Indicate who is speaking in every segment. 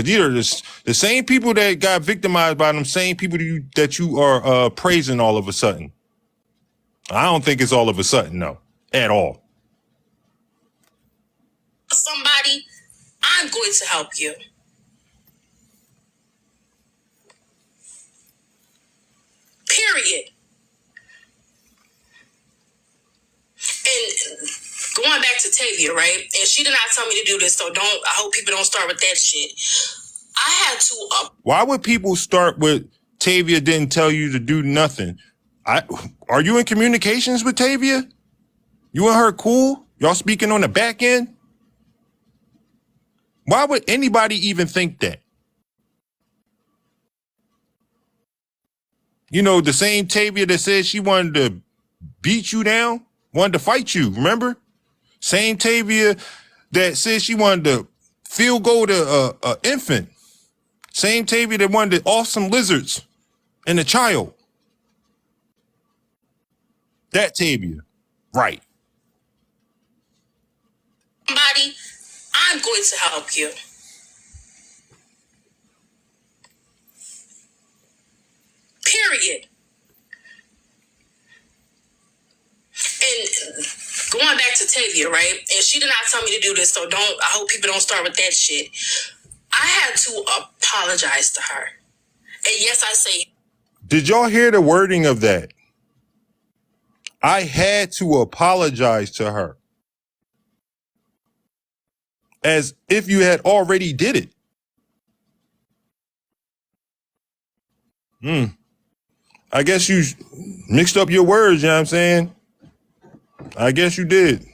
Speaker 1: These are the same people that got victimized by them same people that you are praising all of a sudden. I don't think it's all of a sudden, no, at all.
Speaker 2: Somebody, I'm going to help you. Period. And going back to Tavia, right? And she did not tell me to do this, so I hope people don't start with that shit. I had to.
Speaker 1: Why would people start with Tavia didn't tell you to do nothing? Are you in communications with Tavia? You and her cool? Y'all speaking on the back end? Why would anybody even think that? You know, the same Tavia that said she wanted to beat you down, wanted to fight you, remember? Same Tavia that said she wanted to field goal to an infant. Same Tavia that wanted to off some lizards and a child. That Tavia, right.
Speaker 2: Somebody, I'm going to help you. Period. And going back to Tavia, right? And she did not tell me to do this, so I hope people don't start with that shit. I had to apologize to her. And yes, I say.
Speaker 1: Did y'all hear the wording of that? I had to apologize to her. As if you had already did it. I guess you mixed up your words, you know what I'm saying? I guess you did.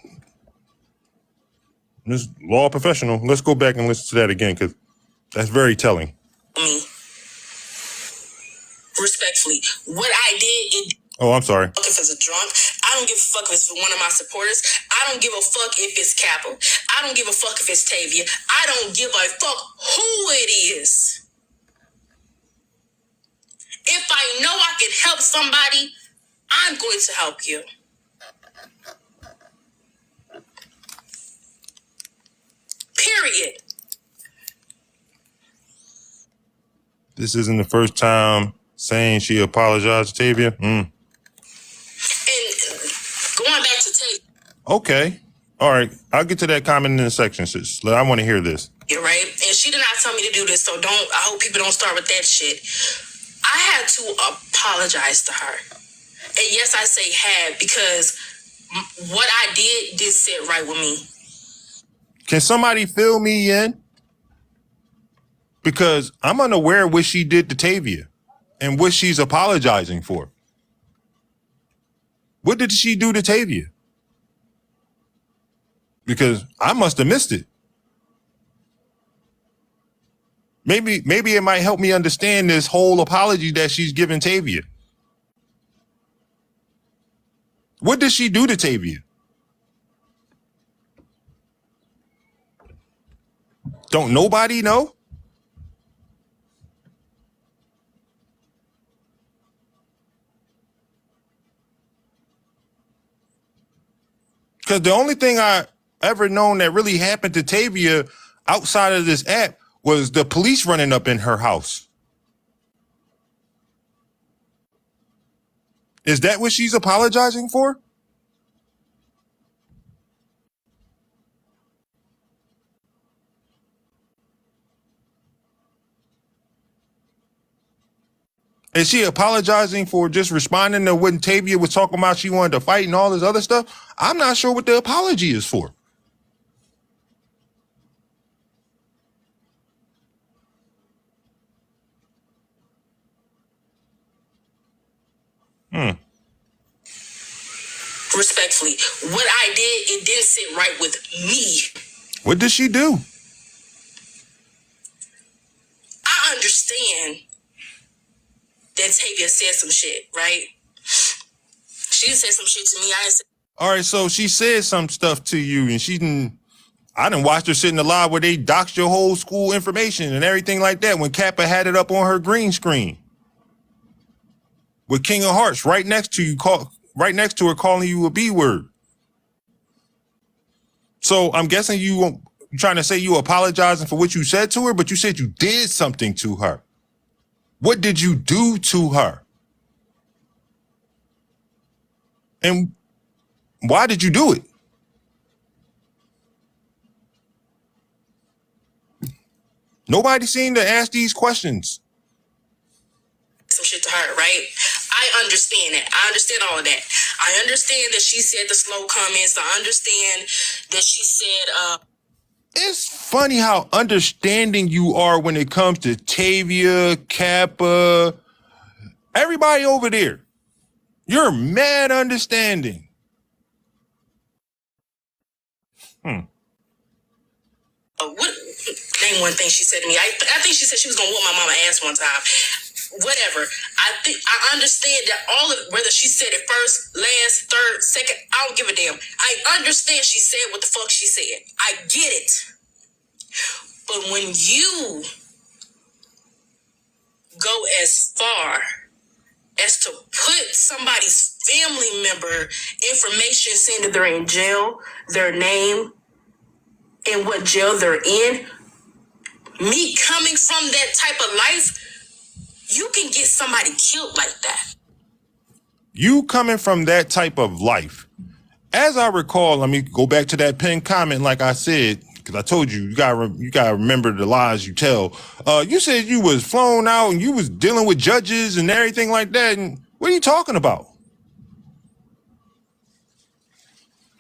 Speaker 1: This law professional, let's go back and listen to that again, because that's very telling.
Speaker 2: Respectfully, what I did...
Speaker 1: Oh, I'm sorry.
Speaker 2: If it's a drunk, I don't give a fuck if it's one of my supporters. I don't give a fuck if it's Capital. I don't give a fuck if it's Tavia. I don't give a fuck who it is. If I know I can help somebody, I'm going to help you. Period.
Speaker 1: This isn't the first time saying she apologized to Tavia.
Speaker 2: And going back to Tavia.
Speaker 1: Okay. All right. I'll get to that comment in a section, sis. I want to hear this.
Speaker 2: You're right. And she did not tell me to do this, so I hope people don't start with that shit. I had to apologize to her. And yes, I say had, because what I did sit right with me.
Speaker 1: Can somebody fill me in? Because I'm unaware of what she did to Tavia and what she's apologizing for. What did she do to Tavia? Because I must have missed it. Maybe it might help me understand this whole apology that she's giving Tavia. What did she do to Tavia? Don't nobody know? Because the only thing I ever known that really happened to Tavia outside of this app was the police running up in her house. Is that what she's apologizing for? Is she apologizing for just responding to when Tavia was talking about she wanted to fight and all this other stuff? I'm not sure what the apology is for.
Speaker 2: Respectfully, what I did, it didn't sit right with me.
Speaker 1: What did she do?
Speaker 2: I understand that Tavia said some shit, right? She said some shit to me.
Speaker 1: All right, so she said some stuff to you, and I done watched her sit in the live where they doxed your whole school information and everything like that when Kappa had it up on her green screen. With King of Hearts right next to you, right next to her calling you a B word. So I'm guessing you You trying to say you apologizing for what you said to her, but you said you did something to her. What did you do to her? And why did you do it? Nobody seemed to ask these questions.
Speaker 2: Some shit to her, right? I understand it. I understand all of that. I understand that she said the slow comments. I understand that she said,
Speaker 1: It's funny how understanding you are when it comes to Tavia, Kappa, everybody over there. You're mad understanding.
Speaker 2: What? Name one thing she said to me. I think she said she was gonna whoop my mama ass one time. Whatever. I understand that all of whether she said it first, last, third, second. I don't give a damn. I understand she said what the fuck she said. I get it. But when you go as far as to put somebody's family member information saying that they're in jail, their name, and what jail they're in, me coming from that type of life, you can get somebody killed like that.
Speaker 1: You coming from that type of life. As I recall, let me go back to that pinned comment like I said, because I told you, you gotta remember the lies you tell. You said you was flown out and you was dealing with judges and everything like that. And what are you talking about?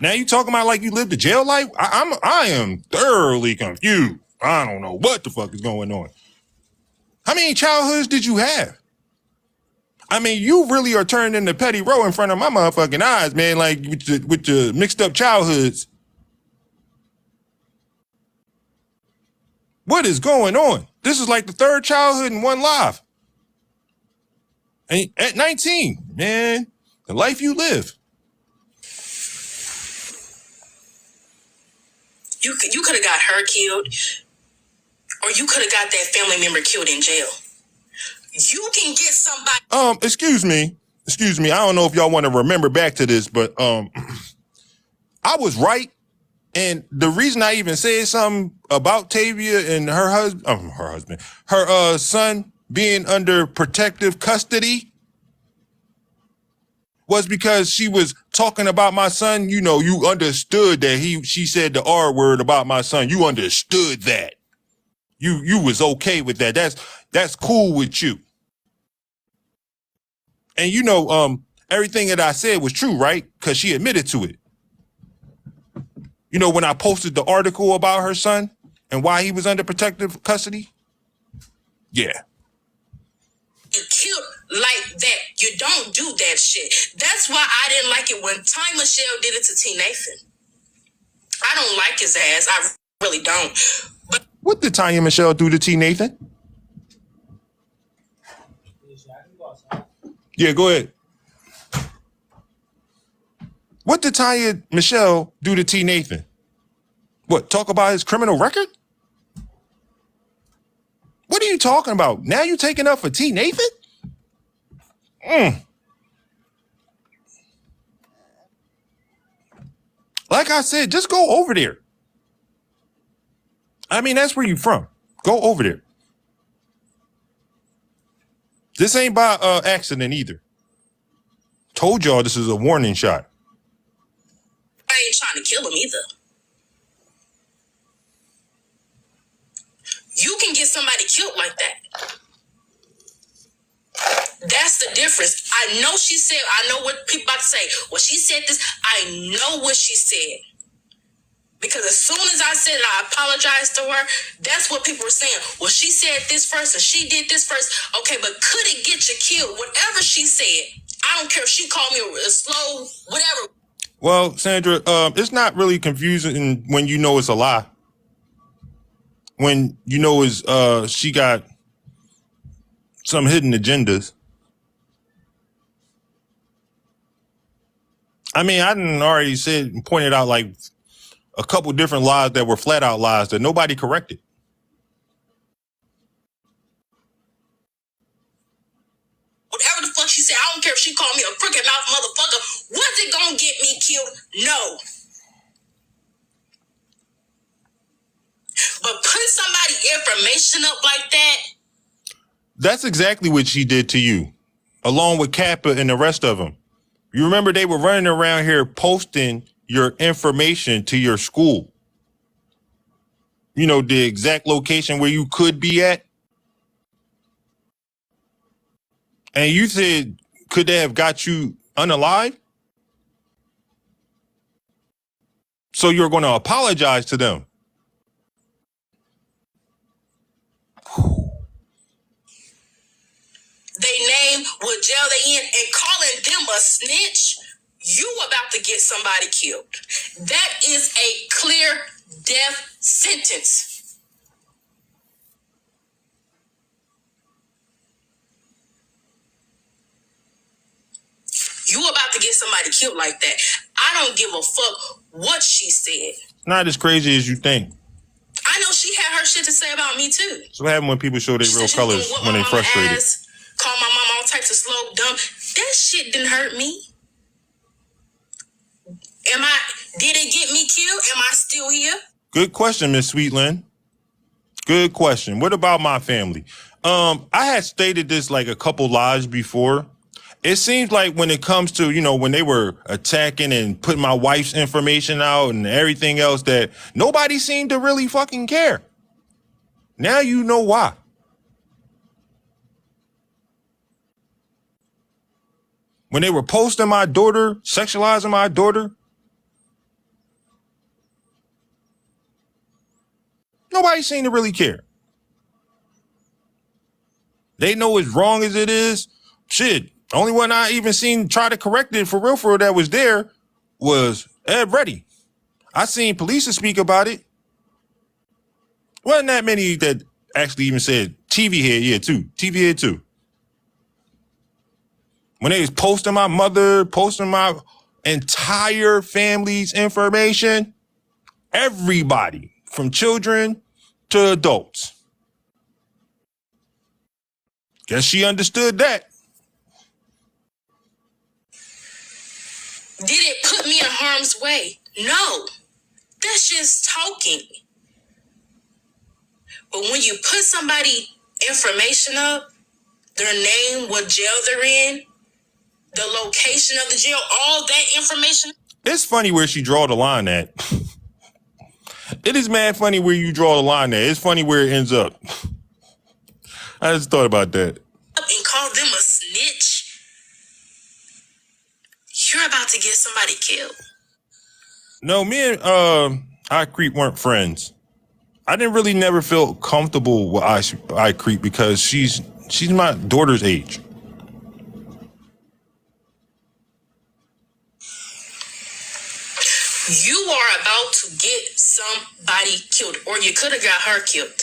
Speaker 1: Now you talking about like you lived a jail life? I am thoroughly confused. I don't know what the fuck is going on. How many childhoods did you have? I mean, you really are turned into Petty Row in front of my motherfucking eyes, man, like with your mixed up childhoods. What is going on? This is like the third childhood in one life. And at 19, man, the life you live.
Speaker 2: You could have got her killed, or you could have got that family member killed in jail. You can get somebody.
Speaker 1: Excuse me. I don't know if y'all want to remember back to this, but I was right. And the reason I even said something about Tavia and her son being under protective custody was because she was talking about my son. You know, you understood that she said the R word about my son. You understood that. You was okay with that. That's cool with you. And you know, everything that I said was true, right? Because she admitted to it. You know, when I posted the article about her son and why he was under protective custody? Yeah.
Speaker 2: You killed like that. You don't do that shit. That's why I didn't like it when Ty Michelle did it to T. Nathan. I don't like his ass. I really don't. But
Speaker 1: what did Tanya Michelle do to T. Nathan? Yeah, go ahead. What did Tanya Michelle do to T. Nathan? What, talk about his criminal record? What are you talking about? Now you taking up for T. Nathan? Like I said, just go over there. I mean, that's where you from. Go over there. This ain't by accident either. Told y'all this is a warning shot.
Speaker 2: I ain't trying to kill him either. You can get somebody killed like that. That's the difference. I know she said, I know what people about to say. Well, she said this. I know what she said. Because as soon as I said it, I apologized to her. That's what people were saying. Well, she said this first and she did this first. Okay, but could it get you killed? Whatever she said. I don't care if she called me a slow, whatever.
Speaker 1: Well, Sandra, it's not really confusing when you know it's a lie. When you know is she got some hidden agendas. I mean, I didn't already said and pointed out like a couple different lies that were flat out lies that nobody corrected.
Speaker 2: Whatever the fuck she said, I don't care if she called me a crooked mouth motherfucker. Was it gonna get me killed? No. information up like that.
Speaker 1: That's exactly what she did to you, along with Kappa and the rest of them. You remember they were running around here posting your information to your school. You know, the exact location where you could be at. And you said, could they have got you unalive? So you're going to apologize to them.
Speaker 2: They name what jail they in and calling them a snitch. You about to get somebody killed. That is a clear death sentence. You about to get somebody killed like that. I don't give a fuck what she said.
Speaker 1: Not as crazy as you think.
Speaker 2: I know she had her shit to say about me too.
Speaker 1: So what happens when people show their real colors when they're frustrated?
Speaker 2: Call my mom all types of slow, dumb. That shit didn't hurt me. Did it get me killed? Am I still here?
Speaker 1: Good question, Miss Sweetland. Good question. What about my family? I had stated this like a couple lives before. It seems like when it comes to, you know, when they were attacking and putting my wife's information out and everything else, that nobody seemed to really fucking care. Now you know why. When they were posting my daughter, sexualizing my daughter, nobody seemed to really care. They know as wrong as it is. Shit, only one I even seen try to correct it for real that was there was Ed Reddy. I seen police speak about it. Wasn't that many that actually even said TV head, TV head too. When they was posting my mother, posting my entire family's information, everybody from children to adults. Guess she understood that.
Speaker 2: Did it put me in harm's way? No. That's just talking. But when you put somebody information up, their name, what jail they're in, the location of the jail, all that information.
Speaker 1: It's funny where she draw the line at. It is mad funny where you draw the line at. It's funny where it ends up. I just thought about that.
Speaker 2: And call them a snitch. You're about to get somebody killed.
Speaker 1: No, me and I Creep weren't friends. I didn't really never feel comfortable with I Creep because she's my daughter's age.
Speaker 2: You are about to get somebody killed, or you could have got her killed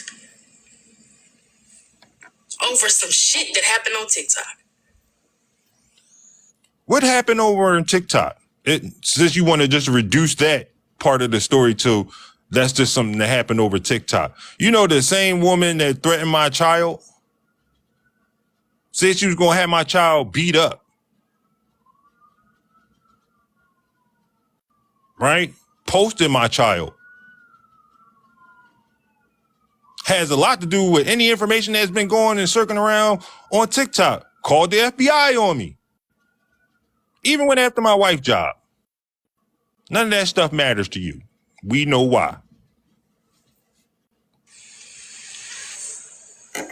Speaker 2: over some shit that happened on TikTok.
Speaker 1: What happened over on TikTok? Since you want to just reduce that part of the story to that's just something that happened over TikTok. You know, the same woman that threatened my child said she was going to have my child beat up. Right? Posted my child. Has a lot to do with any information that's been going and circling around on TikTok. Called the FBI on me. Even went after my wife's job. None of that stuff matters to you. We know why.
Speaker 2: And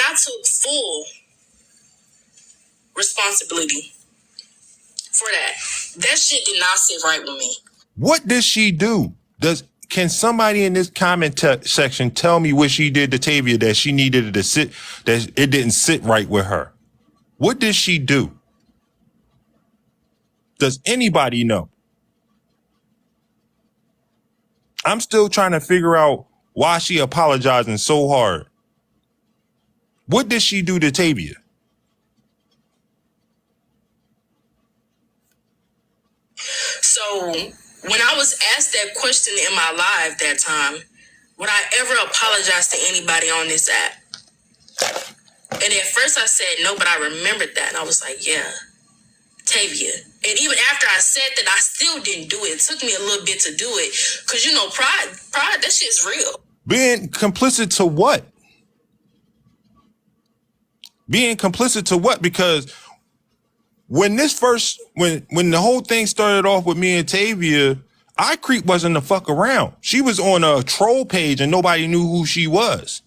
Speaker 2: I took full responsibility for that. That shit did not sit right with me.
Speaker 1: What does she do? Can somebody in this comment section tell me what she did to Tavia that she needed to sit, that it didn't sit right with her? What did she do? Does anybody know? I'm still trying to figure out why she apologizing so hard. What did she do to Tavia?
Speaker 2: So when I was asked that question in my live that time, would I ever apologize to anybody on this app? And at first I said no, but I remembered that. And I was like, yeah, Tavia. And even after I said that, I still didn't do it. It took me a little bit to do it. Because, you know, pride, that shit's real.
Speaker 1: Being complicit to what? Being complicit to what? Because when when the whole thing started off with me and Tavia, iCreep wasn't the fuck around. She was on a troll page and nobody knew who she was.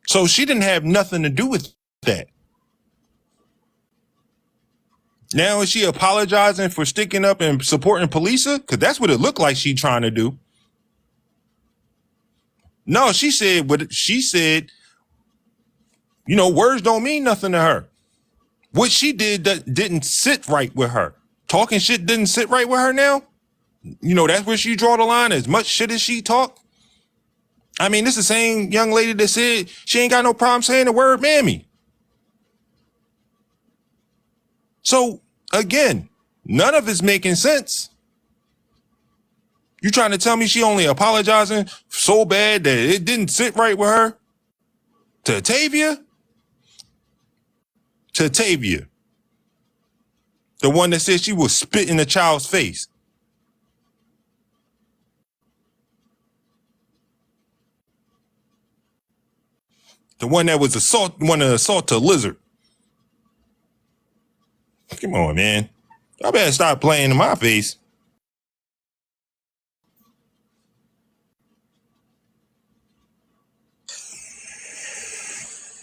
Speaker 1: So she didn't have nothing to do with that. Now is she apologizing for sticking up and supporting Polisa? Because that's what it looked like she trying to do. No, she said what she said, you know, words don't mean nothing to her. What she did that didn't sit right with her. Talking shit didn't sit right with her now. You know, that's where she draw the line. As much shit as she talk. I mean, this is the same young lady that said she ain't got no problem saying the word mammy. So, again, none of it's making sense. You trying to tell me she only apologizing so bad that it didn't sit right with her? To Tavia? To Tavia. The one that said she was spit in the child's face. The one that was wanted to assault a lizard. Come on, man. I better stop playing in my face.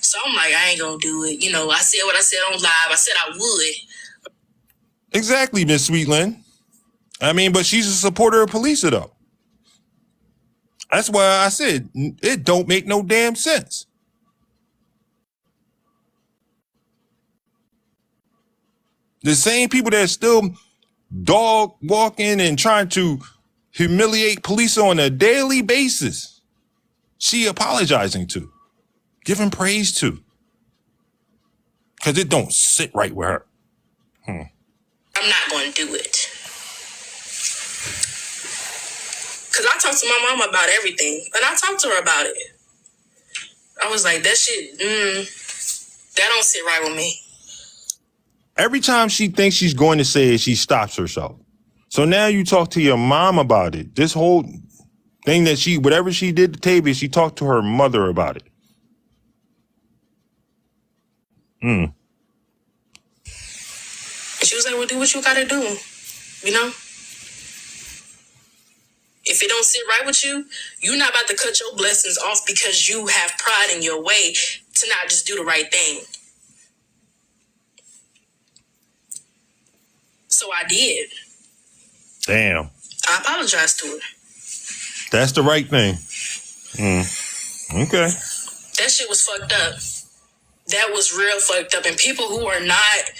Speaker 2: So I'm like, I ain't gonna do it. You know, I said what I said on live. I said I would.
Speaker 1: Exactly, Miss Sweetland. I mean, but she's a supporter of Polisa, though. That's why I said it don't make no damn sense. The same people that are still dog walking and trying to humiliate Polisa on a daily basis, she apologizing to, giving praise to, because it don't sit right with her.
Speaker 2: I'm not going to do it. Because I talked to my mom about everything. And I talked to her about it. I was like, that shit, that don't sit right with me.
Speaker 1: Every time she thinks she's going to say it, she stops herself. So now you talk to your mom about it. This whole thing that whatever she did to Tavia, she talked to her mother about it.
Speaker 2: She was like, well, do what you got to do. You know? If it don't sit right with you, you're not about to cut your blessings off because you have pride in your way to not just do the right thing. So I did.
Speaker 1: Damn.
Speaker 2: I apologized to her.
Speaker 1: That's the right thing. Okay.
Speaker 2: That shit was fucked up. That was real fucked up. And people who are not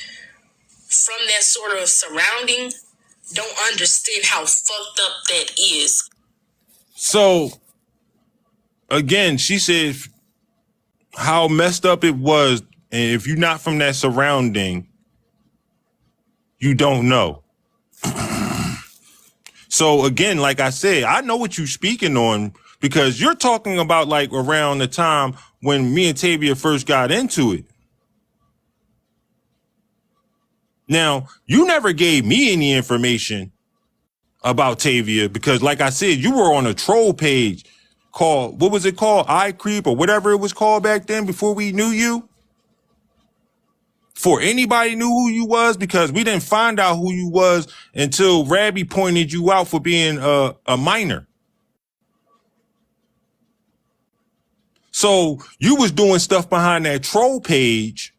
Speaker 2: from that sort of surrounding don't understand how fucked up that is.
Speaker 1: So, again, she said how messed up it was. And if you're not from that surrounding, you don't know. So, again, like I said, I know what you're speaking on because you're talking about like around the time when me and Tavia first got into it. Now, you never gave me any information about Tavia because, like I said, you were on a troll page called, what was it called? iCreep or whatever it was called back then before we knew you. Before anybody knew who you was, because we didn't find out who you was until Rabbi pointed you out for being a minor. So you was doing stuff behind that troll page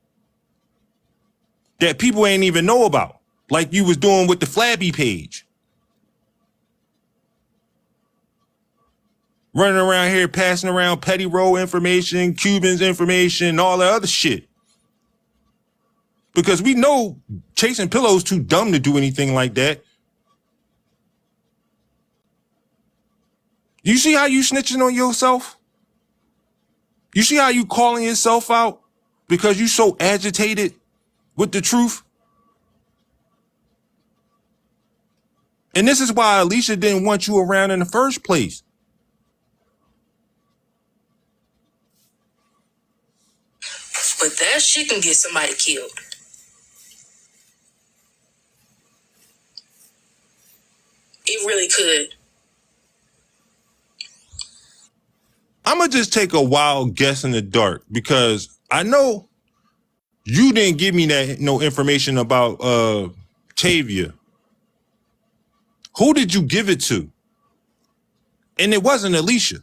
Speaker 1: that people ain't even know about, like you was doing with the Flabby page. Running around here passing around petty row information, Cubans information, all that other shit. Because we know Chasing Pillows too dumb to do anything like that. You see how you snitching on yourself? You see how you calling yourself out because you so agitated with the truth? And this is why Alicia didn't want you around in the first place.
Speaker 2: But that shit can get somebody killed. It really could.
Speaker 1: I'm going to just take a wild guess in the dark because I know you didn't give me no information about Tavia. Who did you give it to? And it wasn't Alicia.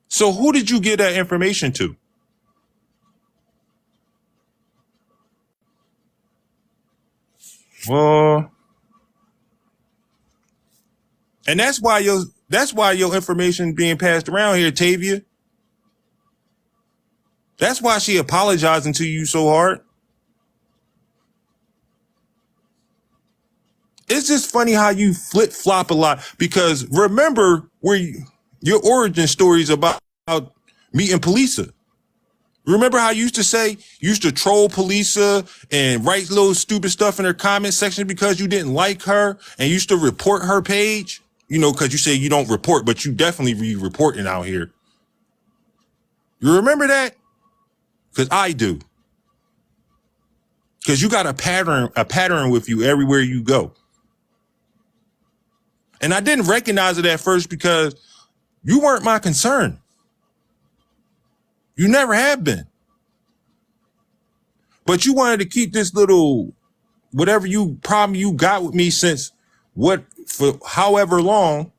Speaker 1: So who did you give that information to? Well, and that's why your information being passed around here, Tavia. That's why she apologizing to you so hard. It's just funny how you flip flop a lot because remember your origin stories about meeting Polisa. Remember how you used to say you used to troll Polisa and write little stupid stuff in her comment section because you didn't like her and used to report her page? You know, because you say you don't report, but you definitely be reporting out here. You remember that? Because I do. Because you got a pattern with you everywhere you go. And I didn't recognize it at first because you weren't my concern. You never have been. But you wanted to keep this little, whatever problem you got with me for however long.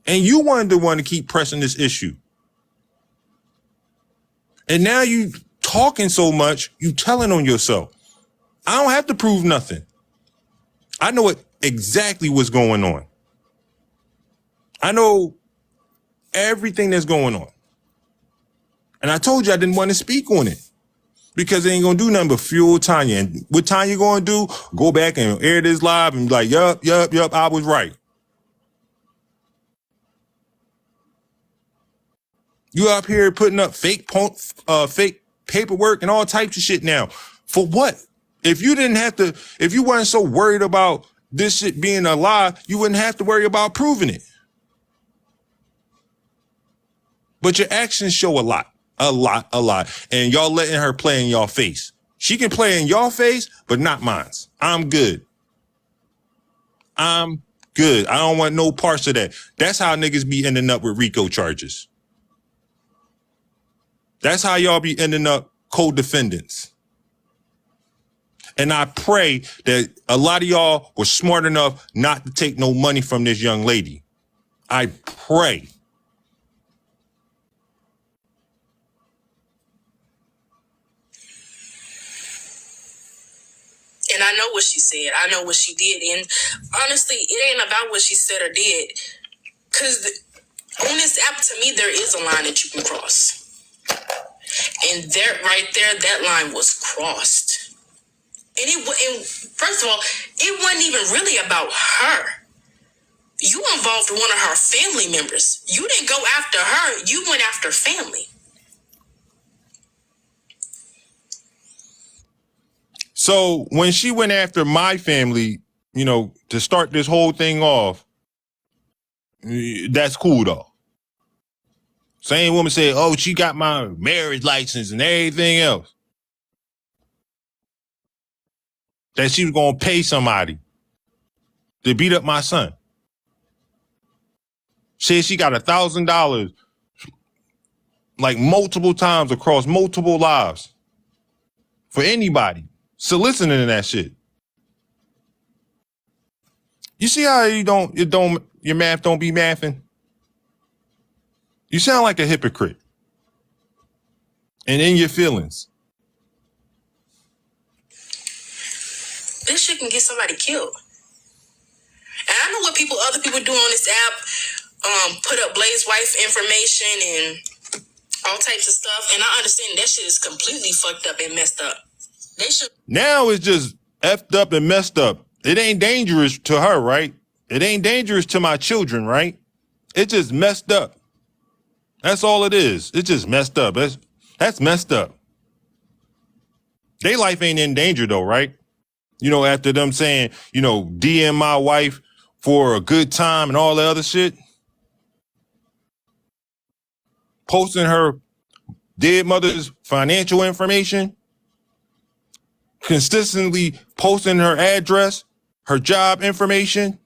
Speaker 1: And you wanted to keep pressing this issue. And now you talking so much, you telling on yourself. I don't have to prove nothing. I know exactly what's going on. I know everything that's going on. And I told you I didn't want to speak on it because it ain't going to do nothing but fuel Tanya. And what Tanya going to do, go back and air this live and be like, yup, I was right. You up here putting up fake paperwork and all types of shit now. For what? If you weren't so worried about this shit being a lie, you wouldn't have to worry about proving it. But your actions show a lot. And y'all letting her play in y'all face. She can play in y'all face, but not mine. I'm good. I don't want no parts of that. That's how niggas be ending up with RICO charges. That's how y'all be ending up co-defendants. And I pray that a lot of y'all were smart enough not to take no money from this young lady. I pray.
Speaker 2: And I know what she said. I know what she did. And honestly, it ain't about what she said or did. Because on this app, to me, there is a line that you can cross. And right there, that line was crossed. And first of all, it wasn't even really about her. You involved one of her family members. You didn't go after her. You went after family.
Speaker 1: So when she went after my family, to start this whole thing off, that's cool though. Same woman said, oh, she got my marriage license and everything else. That she was going to pay somebody to beat up my son. Said she got $1,000 like multiple times across multiple lives for anybody soliciting that shit. You see how your math don't be mathing? You sound like a hypocrite. And in your feelings.
Speaker 2: This shit can get somebody killed. And I know what other people do on this app, put up Blaze wife information and all types of stuff. And I understand that shit is completely fucked up and messed up.
Speaker 1: Now it's just effed up and messed up. It ain't dangerous to her, right? It ain't dangerous to my children, right? It's just messed up. That's all it is. It's just messed up. That's messed up. Their life ain't in danger though, right? After them saying, DM my wife for a good time and all the other shit. Posting her dead mother's financial information. Consistently posting her address, her job information,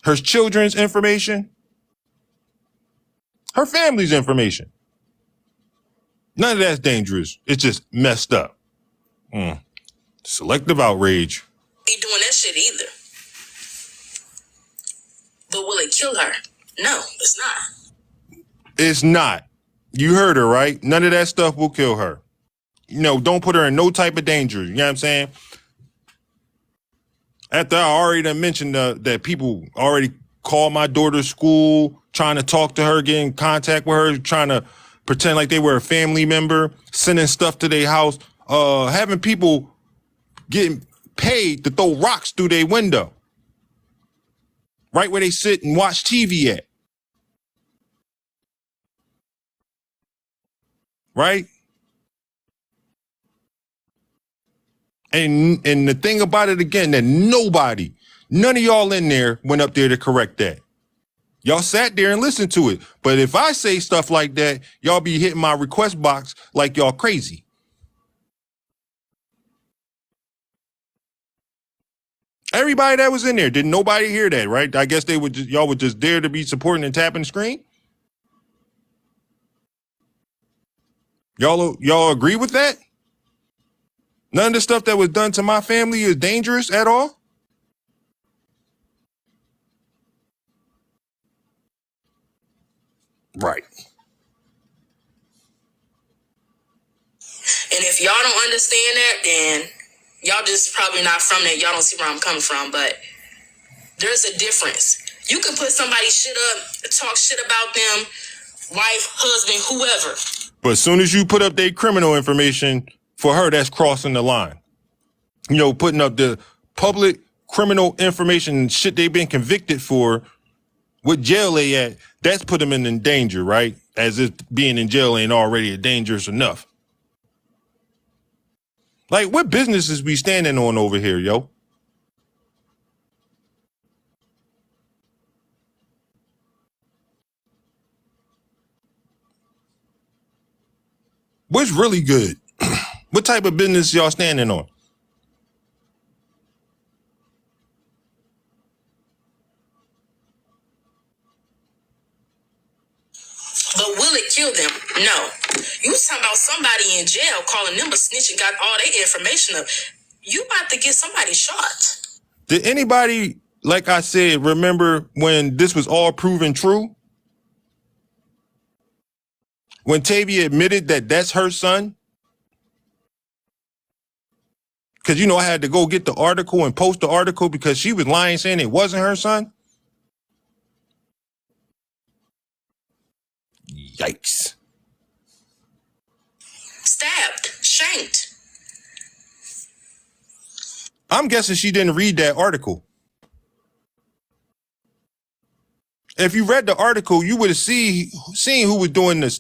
Speaker 1: her children's information, her family's information. None of that's dangerous. It's just messed up. Selective outrage.
Speaker 2: Be doing that shit either. But will it kill her? No, it's not.
Speaker 1: It's not. You heard her, right? None of that stuff will kill her. Don't put her in no type of danger. You know what I'm saying? After I already done mentioned that people already called my daughter's school, trying to talk to her, get in contact with her, trying to pretend like they were a family member, sending stuff to their house, having people getting paid to throw rocks through their window, right where they sit and watch TV at. Right? And the thing about it again, that none of y'all in there went up there to correct that. Y'all sat there and listened to it. But if I say stuff like that, y'all be hitting my request box like y'all crazy. Everybody that was in there, did nobody hear that, right? I guess y'all would just dare to be supporting and tapping the screen. Y'all agree with that? None of the stuff that was done to my family is dangerous at all? Right.
Speaker 2: And if y'all don't understand that, then y'all just probably not from there. Y'all don't see where I'm coming from, but there's a difference. You can put somebody's shit up, talk shit about them, wife, husband, whoever.
Speaker 1: But as soon as you put up their criminal information, for her, that's crossing the line. Putting up the public criminal information, shit they've been convicted for, what jail they at, that's put them in danger, right? As if being in jail ain't already dangerous enough. Like, what business is we standing on over here, yo? What's really good? What type of business y'all standing on?
Speaker 2: But will it kill them? No. You talking about somebody in jail calling them a snitch and got all their information up. You about to get somebody shot.
Speaker 1: Did anybody, like I said, remember when this was all proven true? When Tavia admitted that that's her son? Because, I had to go get the article and post the article because she was lying, saying it wasn't her son. Yikes.
Speaker 2: Stabbed, shanked.
Speaker 1: I'm guessing she didn't read that article. If you read the article, you would have seen who was doing the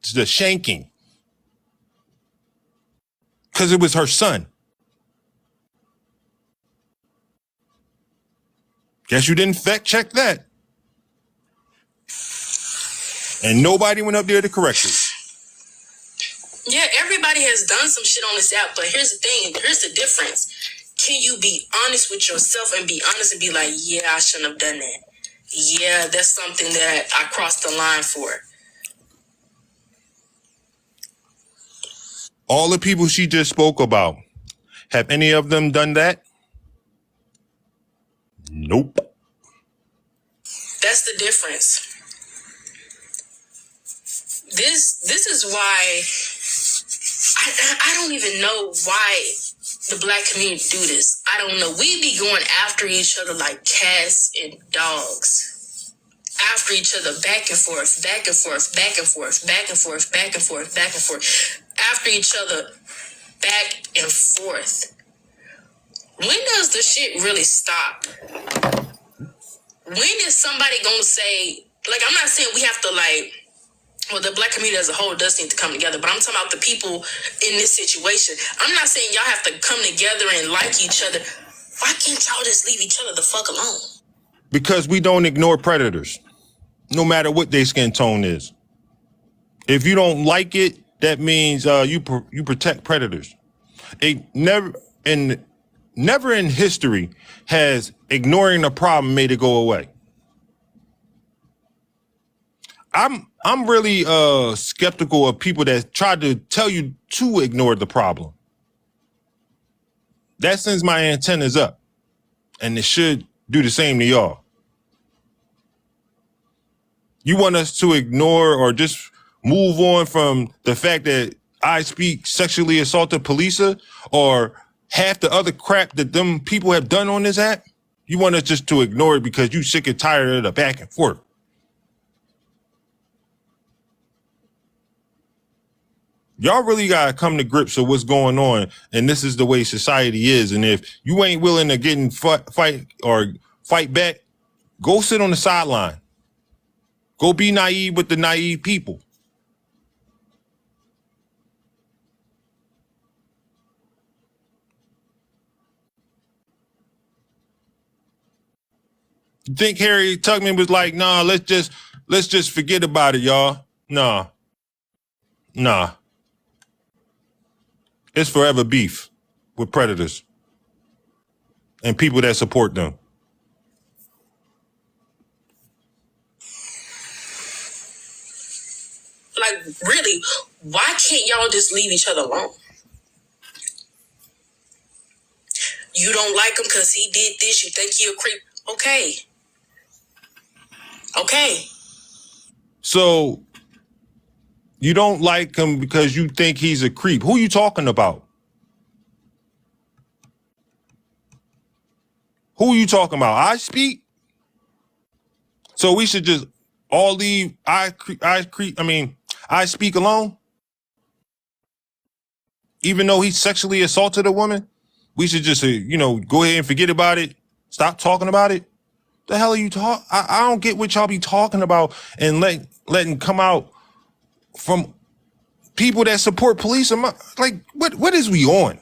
Speaker 1: shanking. Because it was her son. Guess you didn't fact check that. And nobody went up there to correct it.
Speaker 2: Yeah, everybody has done some shit on this app, but here's the thing. Here's the difference. Can you be honest with yourself and be honest and be like, yeah, I shouldn't have done that. Yeah, that's something that I crossed the line for.
Speaker 1: All the people she just spoke about, have any of them done that? Nope.
Speaker 2: That's the difference. This is why I don't even know why the black community do this. I don't know. We be going after each other like cats and dogs. After each other, back and forth, back and forth, back and forth, back and forth, back and forth, back and forth. After each other, back and forth. When does the shit really stop? When is somebody gonna say, like, I'm not saying we have to, like, well, the black community as a whole does need to come together, but I'm talking about the people in this situation. I'm not saying y'all have to come together and like each other. Why can't y'all just leave each other the fuck alone?
Speaker 1: Because we don't ignore predators, no matter what their skin tone is. If you don't like it, that means you protect predators. It never, and never in history has ignoring a problem made it go away. I'm really skeptical of people that try to tell you to ignore the problem. That sends my antennas up, and it should do the same to y'all. You want us to ignore or just move on from the fact that I Speak sexually assaulted Polisa or half the other crap that them people have done on this app? You want us just to ignore it because you sick and tired of the back and forth. Y'all really got to come to grips with what's going on, and this is the way society is. And if you ain't willing to get in fight back, go sit on the sideline. Go be naive with the naive people. You think Harry Tubman was like, nah, let's just forget about it, y'all? Nah. It's forever beef with predators and people that support them.
Speaker 2: Like, really, why can't y'all just leave each other alone? You don't like him because he did this. You think he a creep. Okay.
Speaker 1: So you don't like him because you think he's a creep. Who you talking about? Who you talking about? I Speak? So we should just all leave I Speak alone? Even though he sexually assaulted a woman? We should just, go ahead and forget about it. Stop talking about it. The hell are you talking? I don't get what y'all be talking about and letting come out from people that support police. Like, what is we on?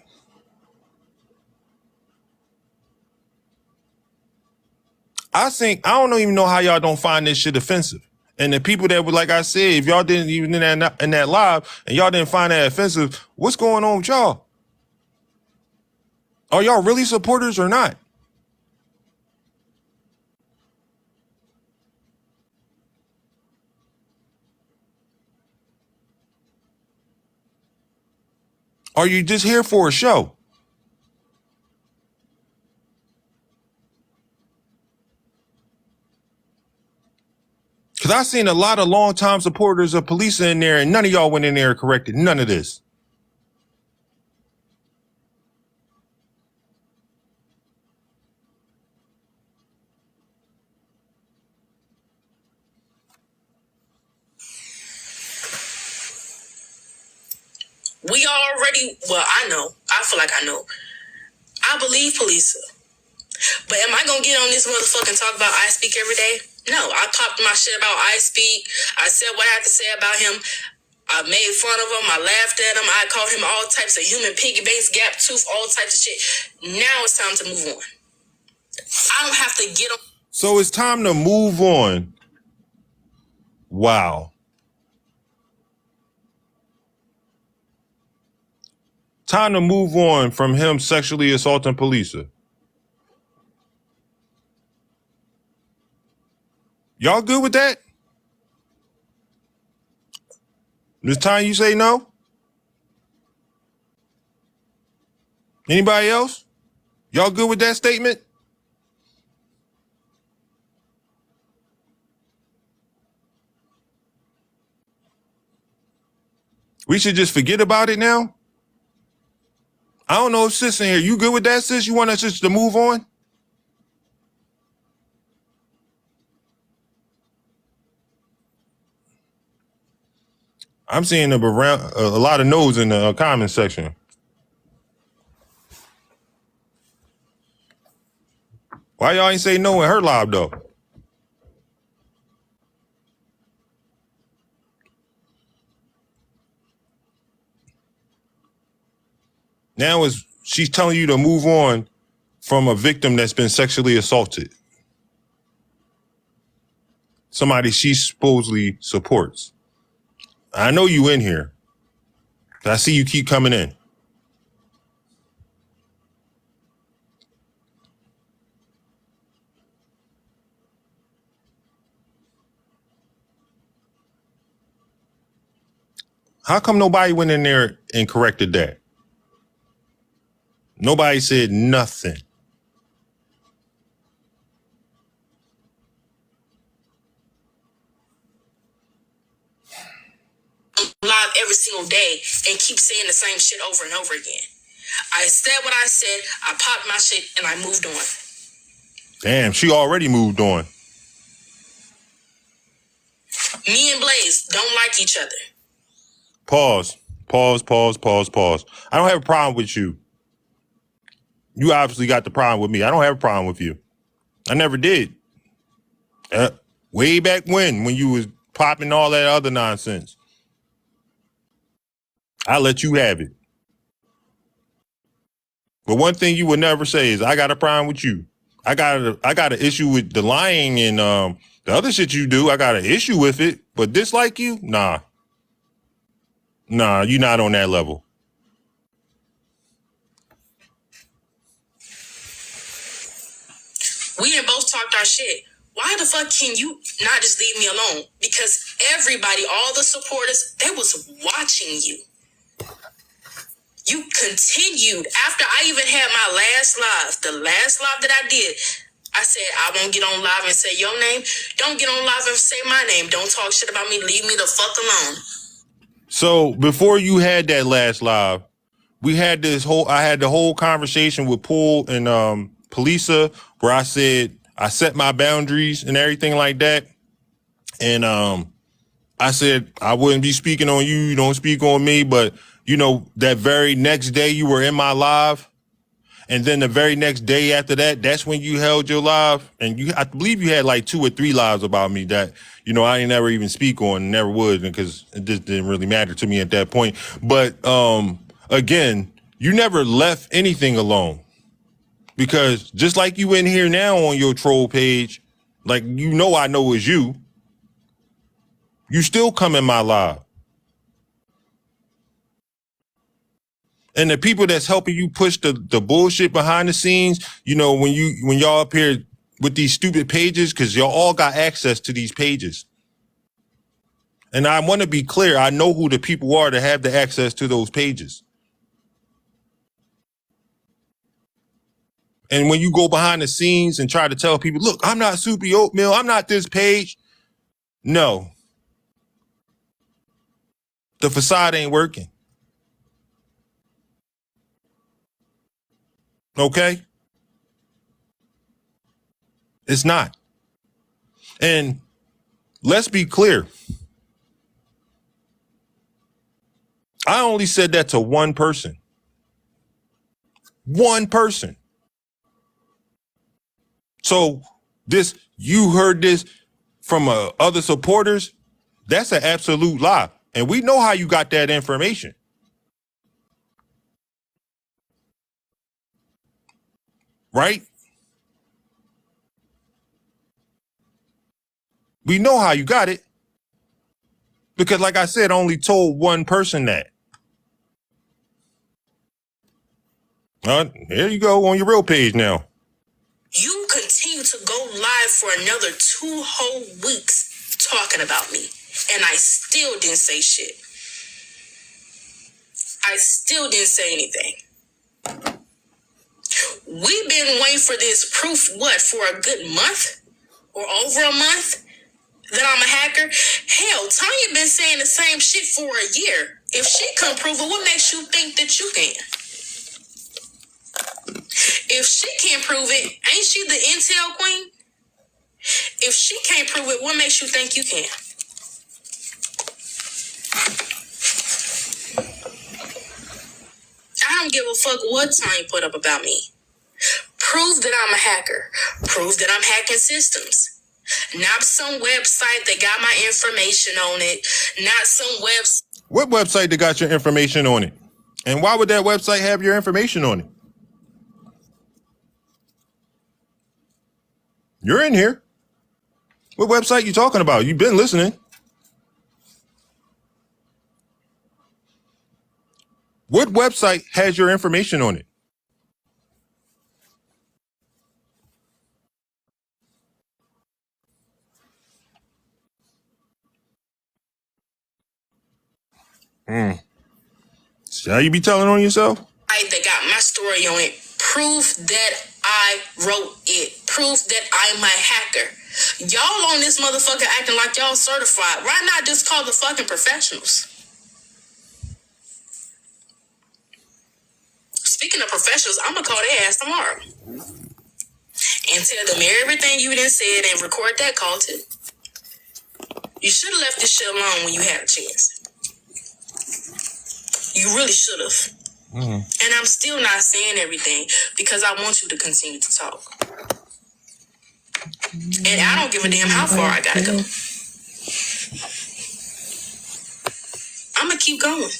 Speaker 1: I don't even know how y'all don't find this shit offensive. And the people that were, like I said, if y'all didn't even in that live and y'all didn't find that offensive, what's going on with y'all? Are y'all really supporters or not? Are you just here for a show? Because I seen a lot of longtime supporters of police in there, and none of y'all went in there and corrected none of this.
Speaker 2: We already, well, I feel like I know. I believe Polisa. But am I going to get on this motherfucking talk about I Speak every day? No, I popped my shit about I Speak. I said what I had to say about him. I made fun of him. I laughed at him. I called him all types of human piggy banks, gap tooth, all types of shit. Now it's time to move on. I don't have to get on.
Speaker 1: So it's time to move on. Wow. Time to move on from him sexually assaulting Polisa. Y'all good with that? This time you say no? Anybody else? Y'all good with that statement? We should just forget about it now? I don't know if sis in here, you good with that, sis? You want us just to move on? I'm seeing a lot of no's in the comment section. Why y'all ain't say no in her live though? Now she's telling you to move on from a victim that's been sexually assaulted. Somebody she supposedly supports. I know you in here. I see you keep coming in. How come nobody went in there and corrected that? Nobody said nothing.
Speaker 2: Live every single day and keep saying the same shit over and over again. I said what I said, I popped my shit, and I moved on.
Speaker 1: Damn, she already moved on.
Speaker 2: Me and Blaze don't like each other.
Speaker 1: Pause. I don't have a problem with you. You obviously got the problem with me. I don't have a problem with you. I never did. Way back when you was popping all that other nonsense. I let you have it. But one thing you would never say is, I got a problem with you. I got an issue with the lying and the other shit you do. I got an issue with it, but dislike you? Nah, you're not on that level.
Speaker 2: We done both talked our shit. Why the fuck can you not just leave me alone? Because everybody, all the supporters, they was watching you. You continued. After I even had my last live, the last live that I did, I said, I won't get on live and say your name. Don't get on live and say my name. Don't talk shit about me. Leave me the fuck alone.
Speaker 1: So before you had that last live, I had the whole conversation with Pool and Polisa, where I said I set my boundaries and everything like that. And I said I wouldn't be speaking on you. You don't speak on me. But, that very next day you were in my live. And then the very next day after that, that's when you held your live. And I believe you had like 2 or 3 lives about me that, I ain't never even speak on, never would, because it just didn't really matter to me at that point. But again, you never left anything alone. Because just like you in here now on your troll page, like, I know it's you. You still come in my live. And the people that's helping you push the bullshit behind the scenes, when y'all up here with these stupid pages, because y'all all got access to these pages. And I want to be clear, I know who the people are that have the access to those pages. And when you go behind the scenes and try to tell people, look, I'm not Soupy Oatmeal, I'm not this page. No. The facade ain't working. Okay? It's not. And let's be clear. I only said that to one person. One person. So you heard this from other supporters. That's an absolute lie. And we know how you got that information. Right? We know how you got it. Because like I said, I only told one person that. There you go on your real page now.
Speaker 2: You continue to go live for another 2 whole weeks talking about me. And I still didn't say shit. I still didn't say anything. We've been waiting for this proof, for a good month? Or over a month? That I'm a hacker? Hell, Tanya been saying the same shit for a year. If she couldn't prove it, what makes you think that you can? If she can't prove it, ain't she the intel queen? If she can't prove it, what makes you think you can? I don't give a fuck what Tanya put up about me. Prove that I'm a hacker. Prove that I'm hacking systems. Not some website that got my information on it. Not some website.
Speaker 1: What website that got your information on it? And why would that website have your information on it? You're in here. What website you talking about? You've been listening. What website has your information on it? See how you be telling on yourself?
Speaker 2: That got my story on it. Proof that I wrote it. Proof that I'm a hacker. Y'all on this motherfucker acting like y'all certified. Why not just call the fucking professionals? Speaking of professionals, I'm gonna call their ass tomorrow and tell them everything you done said and record that call too. You should have left this shit alone when you had a chance. You really should have. And I'm still not saying everything because I want you to continue to talk. And I don't give a damn how far I gotta go. I'm gonna keep going.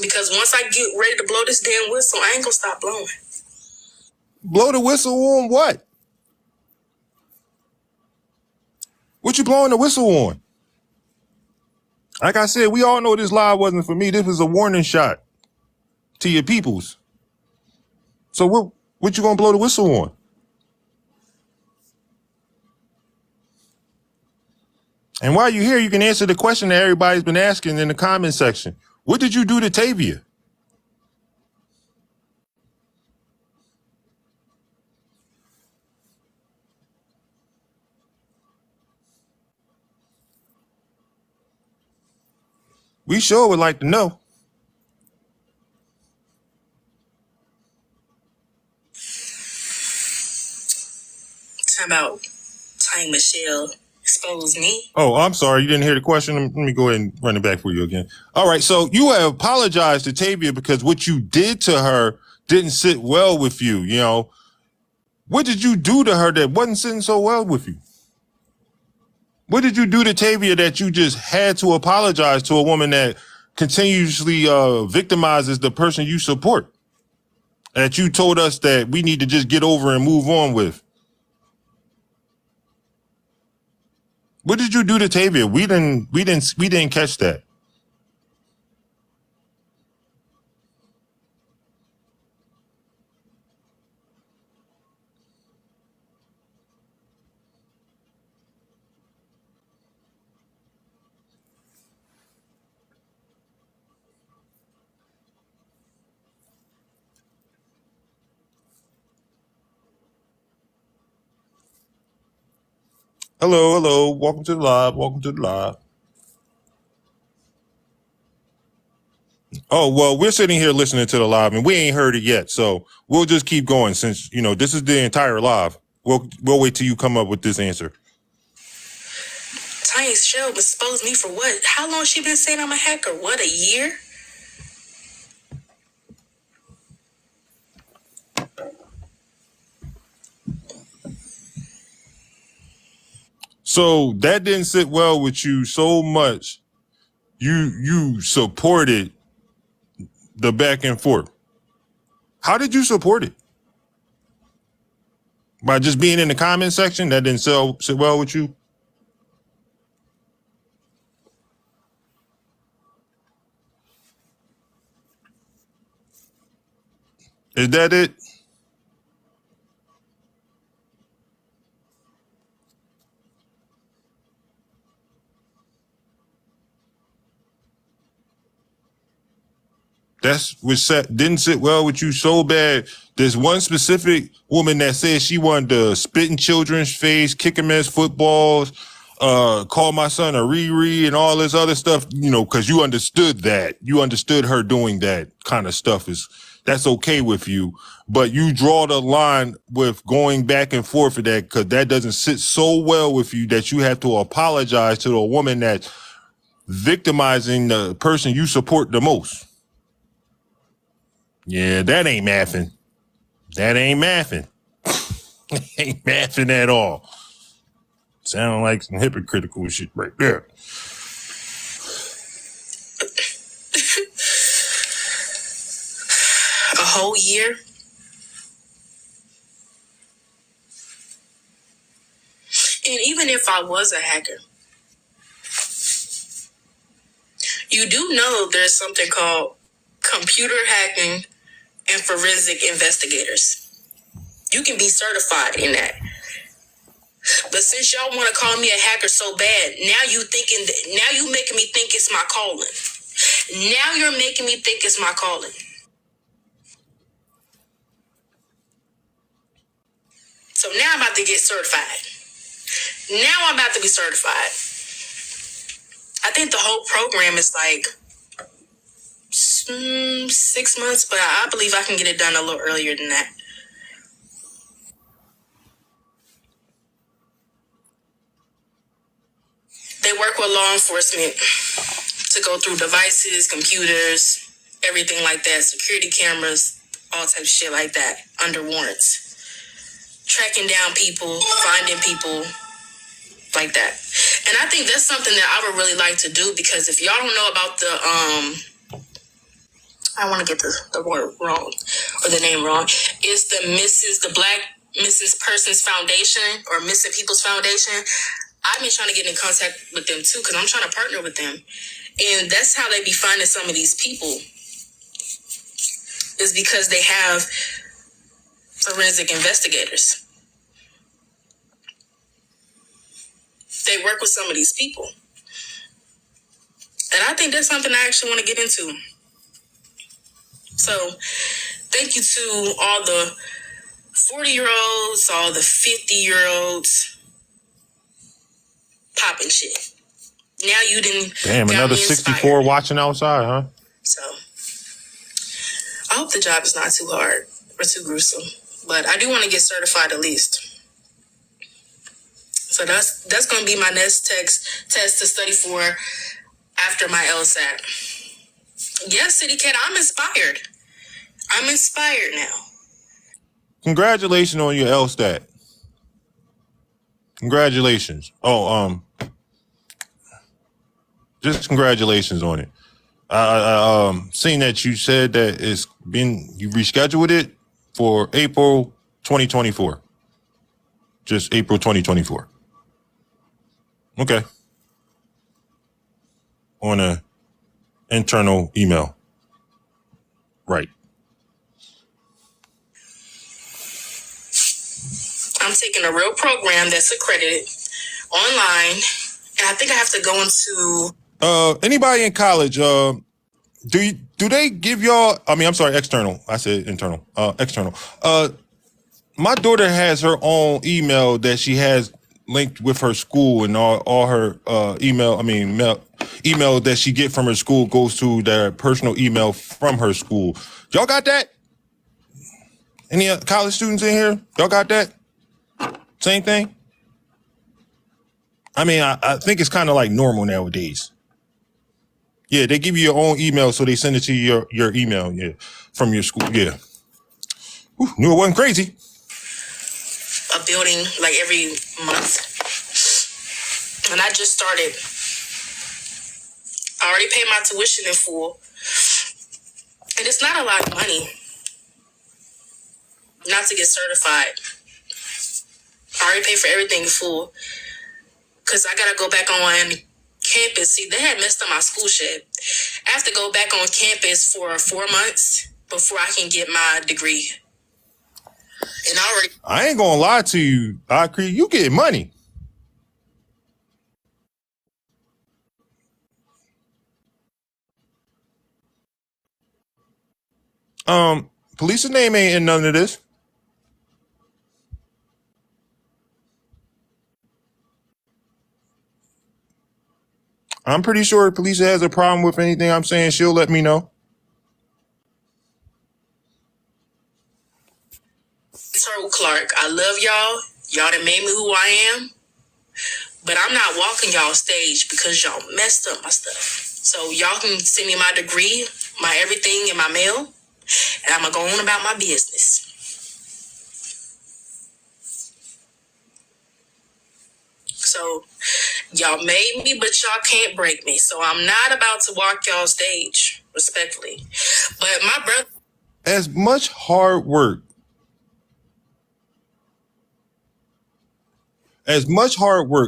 Speaker 2: Because once I get ready to blow this damn whistle, I ain't gonna stop blowing.
Speaker 1: Blow the whistle on what? What you blowing the whistle on? Like I said, we all know this live wasn't for me. This was a warning shot to your peoples. So what you gonna blow the whistle on? And while you're here, you can answer the question that everybody's been asking in the comment section. What did you do to Tavia? We sure would like to know.
Speaker 2: Talking about Ty Michelle exposed me.
Speaker 1: Oh, I'm sorry. You didn't hear the question. Let me go ahead and run it back for you again. All right. So you have apologized to Tavia because what you did to her didn't sit well with you. You know, what did you do to her that wasn't sitting so well with you? What did you do to Tavia that you just had to apologize to a woman that continuously victimizes the person you support? That you told us that we need to just get over and move on with? What did you do to Tavia? We didn't catch that. Hello. Welcome to the live. Oh, well, we're sitting here listening to the live and we ain't heard it yet. So we'll just keep going since, this is the entire live. We'll wait till you come up with this answer.
Speaker 2: Ty Michelle exposed me for what? How long she been saying I'm a hacker? What, a year?
Speaker 1: So that didn't sit well with you so much. You supported the back and forth. How did you support it? By just being in the comment section? That didn't sit well with you? Is that it? That's what didn't sit well with you so bad. There's one specific woman that said she wanted to spit in children's face, kick them as footballs, call my son a Riri and all this other stuff, because you understood that. You understood her doing that kind of stuff that's okay with you. But you draw the line with going back and forth for that because that doesn't sit so well with you that you have to apologize to a woman that's victimizing the person you support the most. Yeah, that ain't mathing. Ain't mathing at all. Sound like some hypocritical shit right there.
Speaker 2: A whole year? And even if I was a hacker, you do know there's something called computer hacking and forensic investigators. You can be certified in that. But since y'all want to call me a hacker so bad, now you making me think it's my calling. Now you're making me think it's my calling. So now I'm about to get certified. Now I'm about to be certified. I think the whole program is like 6 months, but I believe I can get it done a little earlier than that. They work with law enforcement to go through devices, computers, everything like that, security cameras, all types of shit like that, under warrants. Tracking down people, finding people, like that. And I think that's something that I would really like to do, because if y'all don't know about the I want to get the word wrong or the name wrong. It's the Black Mrs. Persons Foundation or Missing People's Foundation. I've been trying to get in contact with them too, because I'm trying to partner with them. And that's how they be finding some of these people, is because they have forensic investigators. They work with some of these people. And I think that's something I actually want to get into. So thank you to all the 40-year-olds, all the 50-year-olds popping shit. Now you didn't.
Speaker 1: Damn, another 64 watching outside, huh?
Speaker 2: So I hope the job is not too hard or too gruesome. But I do want to get certified at least. So that's going to be my next test to study for after my LSAT. Yes, City Cat, I'm inspired. I'm inspired now.
Speaker 1: Congratulations on your LSAT. Congratulations. Just congratulations on it. Seeing that you said that you rescheduled it for April 2024. Just April 2024. Okay. On a internal email. Right.
Speaker 2: I'm taking a real program that's accredited online, and I think I have to go into.
Speaker 1: Anybody in college? Do they give y'all? External. I said internal. External. My daughter has her own email that she has linked with her school, and all her email that she get from her school goes to their personal email from her school. Y'all got that? Any college students in here? Y'all got that? Same thing? I mean, I think it's kind of like normal nowadays. Yeah, they give you your own email, so they send it to your email, yeah, from your school, yeah. Whew, knew it wasn't crazy.
Speaker 2: A building like every month. And I just started. I already paid my tuition in full. And it's not a lot of money not to get certified. I already paid for everything in full. Because I got to go back on campus. See, they had messed up my school shit. I have to go back on campus for 4 months before I can get my degree. And
Speaker 1: I ain't gonna lie to you, Akri, you get money. Police's name ain't in none of this. I'm pretty sure if Police has a problem with anything I'm saying, she'll let me know.
Speaker 2: Clark, I love y'all. Y'all done made me who I am. But I'm not walking y'all stage because y'all messed up my stuff. So y'all can send me my degree, my everything in my mail, and I'm going to go on about my business. So y'all made me, but y'all can't break me. So I'm not about to walk y'all stage, respectfully. But my brother...
Speaker 1: As much hard work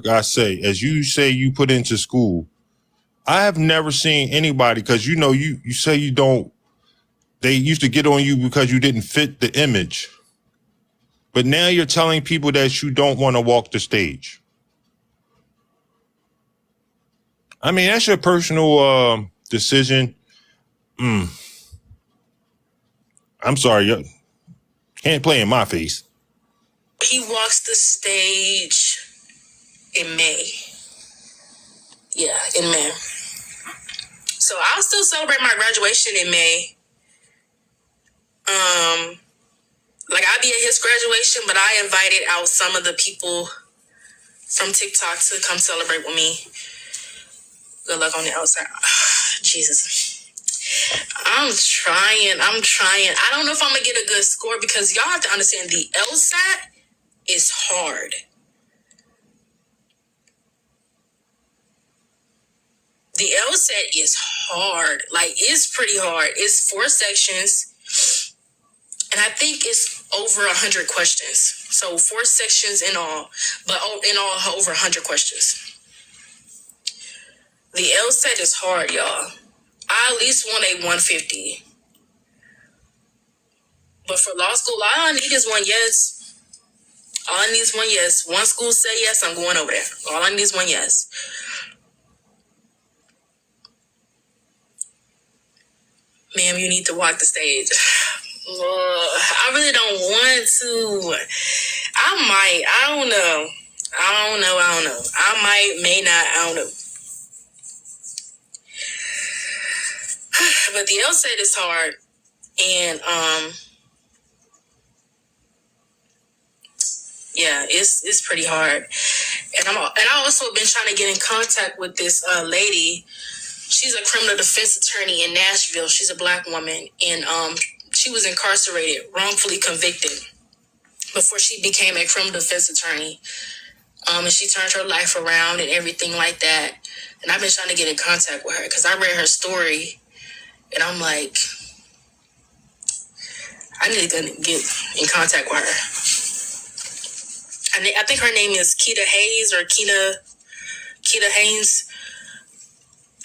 Speaker 1: I say, as you say you put into school, I have never seen anybody, because you say you don't, they used to get on you because you didn't fit the image. But now you're telling people that you don't want to walk the stage. I mean, that's your personal decision. I'm sorry, you can't play in my face.
Speaker 2: He walks the stage in May. Yeah, in May. So I'll still celebrate my graduation in May. Like I'll be at his graduation, but I invited out some of the people from TikTok to come celebrate with me. Good luck on the outside. Jesus. I'm trying. I don't know if I'm gonna get a good score because y'all have to understand the LSAT is hard. The LSAT is hard. Like it's pretty hard. It's 4 sections, and I think it's over 100 questions. So 4 sections in all, but in all over 100 questions. The LSAT is hard, y'all. I at least want a 150. But for law school, all I need is one yes. All I need is one yes. One school say yes, I'm going over there. All I need is one yes. Ma'am, you need to walk the stage. I really don't want to. I don't know. I might, may not, I don't know. But the LSAT is hard. And, yeah, it's pretty hard. And I also been trying to get in contact with this lady. She's a criminal defense attorney in Nashville. She's a black woman. And she was incarcerated, wrongfully convicted before she became a criminal defense attorney. And she turned her life around and everything like that. And I've been trying to get in contact with her because I read her story. And I'm like, I need to get in contact with her. I think her name is Keita Hayes or Keita Haynes.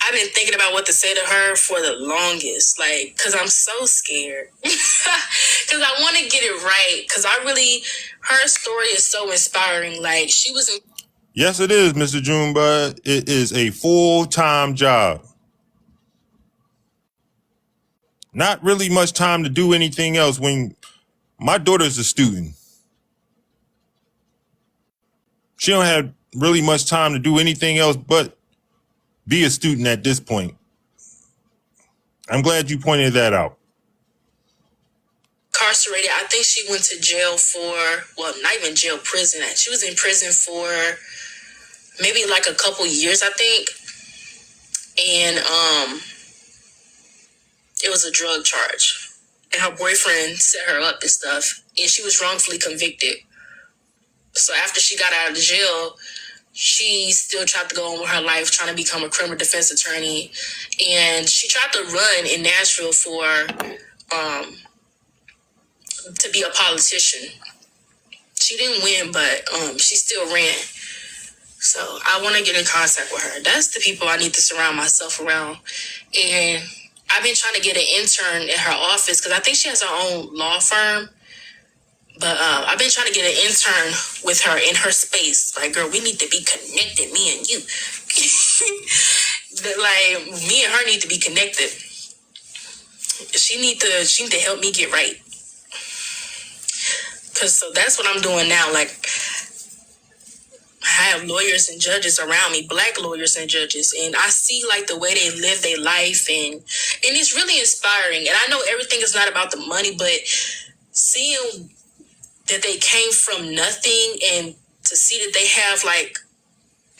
Speaker 2: I've been thinking about what to say to her for the longest, like, because I'm so scared. Because I want to get it right. Because her story is so inspiring. Like, she was in.
Speaker 1: Yes, it is, Mr. Junebug. It is a full-time job. Not really much time to do anything else when my daughter's a student. She don't have really much time to do anything else but be a student at this point. I'm glad you pointed that out.
Speaker 2: Incarcerated. I think she went to jail for, well, not even jail, prison. She was in prison for maybe like a couple years, I think. And it was a drug charge. And her boyfriend set her up and stuff. And she was wrongfully convicted. So after she got out of jail, she still tried to go on with her life, trying to become a criminal defense attorney. And she tried to run in Nashville to be a politician. She didn't win, but she still ran. So I want to get in contact with her. That's the people I need to surround myself around. And I've been trying to get an intern at her office because I think she has her own law firm. But I've been trying to get an intern with her in her space. Like, girl, we need to be connected, me and you. Like, me and her need to be connected. She need to help me get right. So that's what I'm doing now. Like, I have lawyers and judges around me, black lawyers and judges, and I see like the way they live their life, and it's really inspiring. And I know everything is not about the money, but seeing that they came from nothing and to see that they have like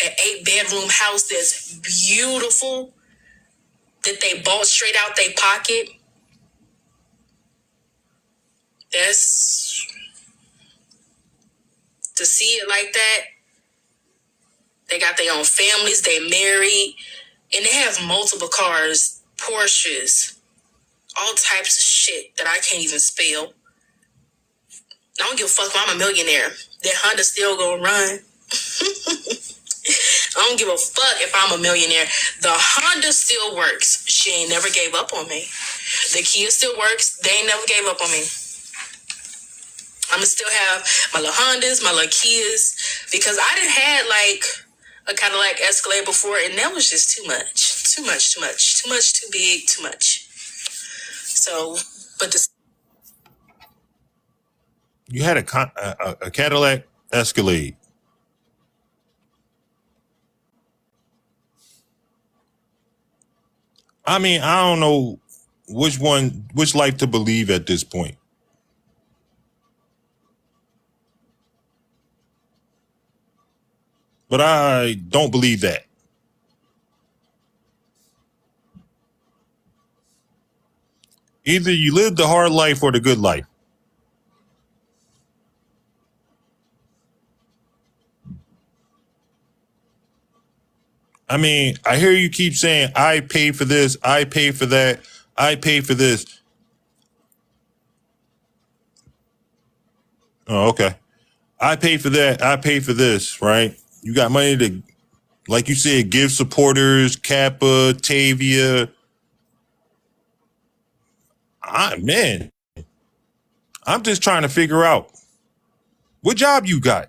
Speaker 2: an 8-bedroom house that's beautiful that they bought straight out their pocket. That's to see it like that. They got their own families, they married, and they have multiple cars, Porsches, all types of shit that I can't even spell. I don't give a fuck if I'm a millionaire. That Honda still gonna run. I don't give a fuck if I'm a millionaire. The Honda still works. She ain't never gave up on me. The Kia still works. They ain't never gave up on me. I'ma still have my little Hondas, my little Kias, because I done had like a Cadillac Escalade before, and that was just too much. Too big, too much. So, but the
Speaker 1: You had a Cadillac Escalade. I mean, I don't know which life to believe at this point. But I don't believe that. Either you live the hard life or the good life. I mean, I hear you keep saying, I pay for this, I pay for that, I pay for this. Oh, okay. I pay for that, I pay for this, right? You got money to, like you said, give supporters, Kappa, Tavia. Man, I'm just trying to figure out what job you got.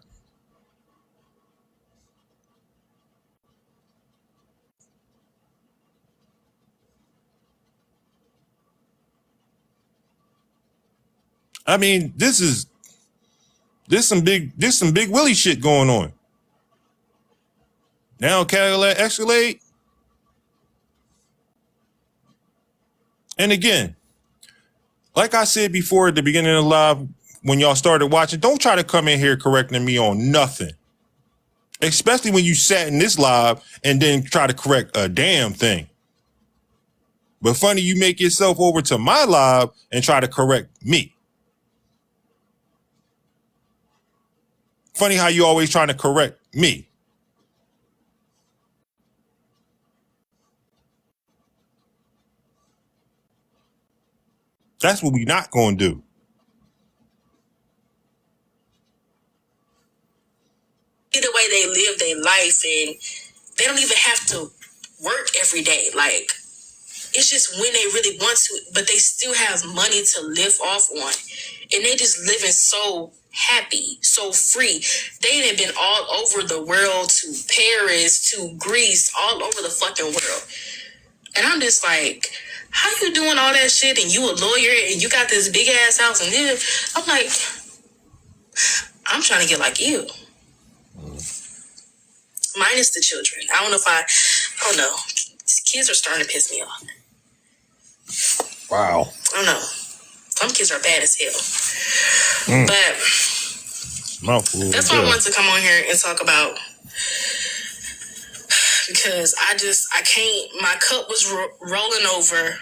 Speaker 1: I mean, this some big Willie shit going on. Now Cadillac Escalade. And again, like I said before at the beginning of the live, when y'all started watching, don't try to come in here correcting me on nothing. Especially when you sat in this live and then try to correct a damn thing. But funny, you make yourself over to my live and try to correct me. Funny how you always trying to correct me. That's what we not going to do.
Speaker 2: either way they live their life, and they don't even have to work every day. Like, it's just when they really want to, but they still have money to live off on. And they just living so happy, so free. They have been all over the world, to Paris, to Greece, all over the fucking world. And I'm just like, how you doing all that shit and you a lawyer and you got this big ass house and this? I'm like, I'm trying to get like you. Minus the children. I don't know. Kids are starting to piss me off.
Speaker 1: Wow.
Speaker 2: I don't know. Some kids are bad as hell. But
Speaker 1: Mouthful.
Speaker 2: that's why I wanted to come on here and talk about, because I can't, my cup was rolling over.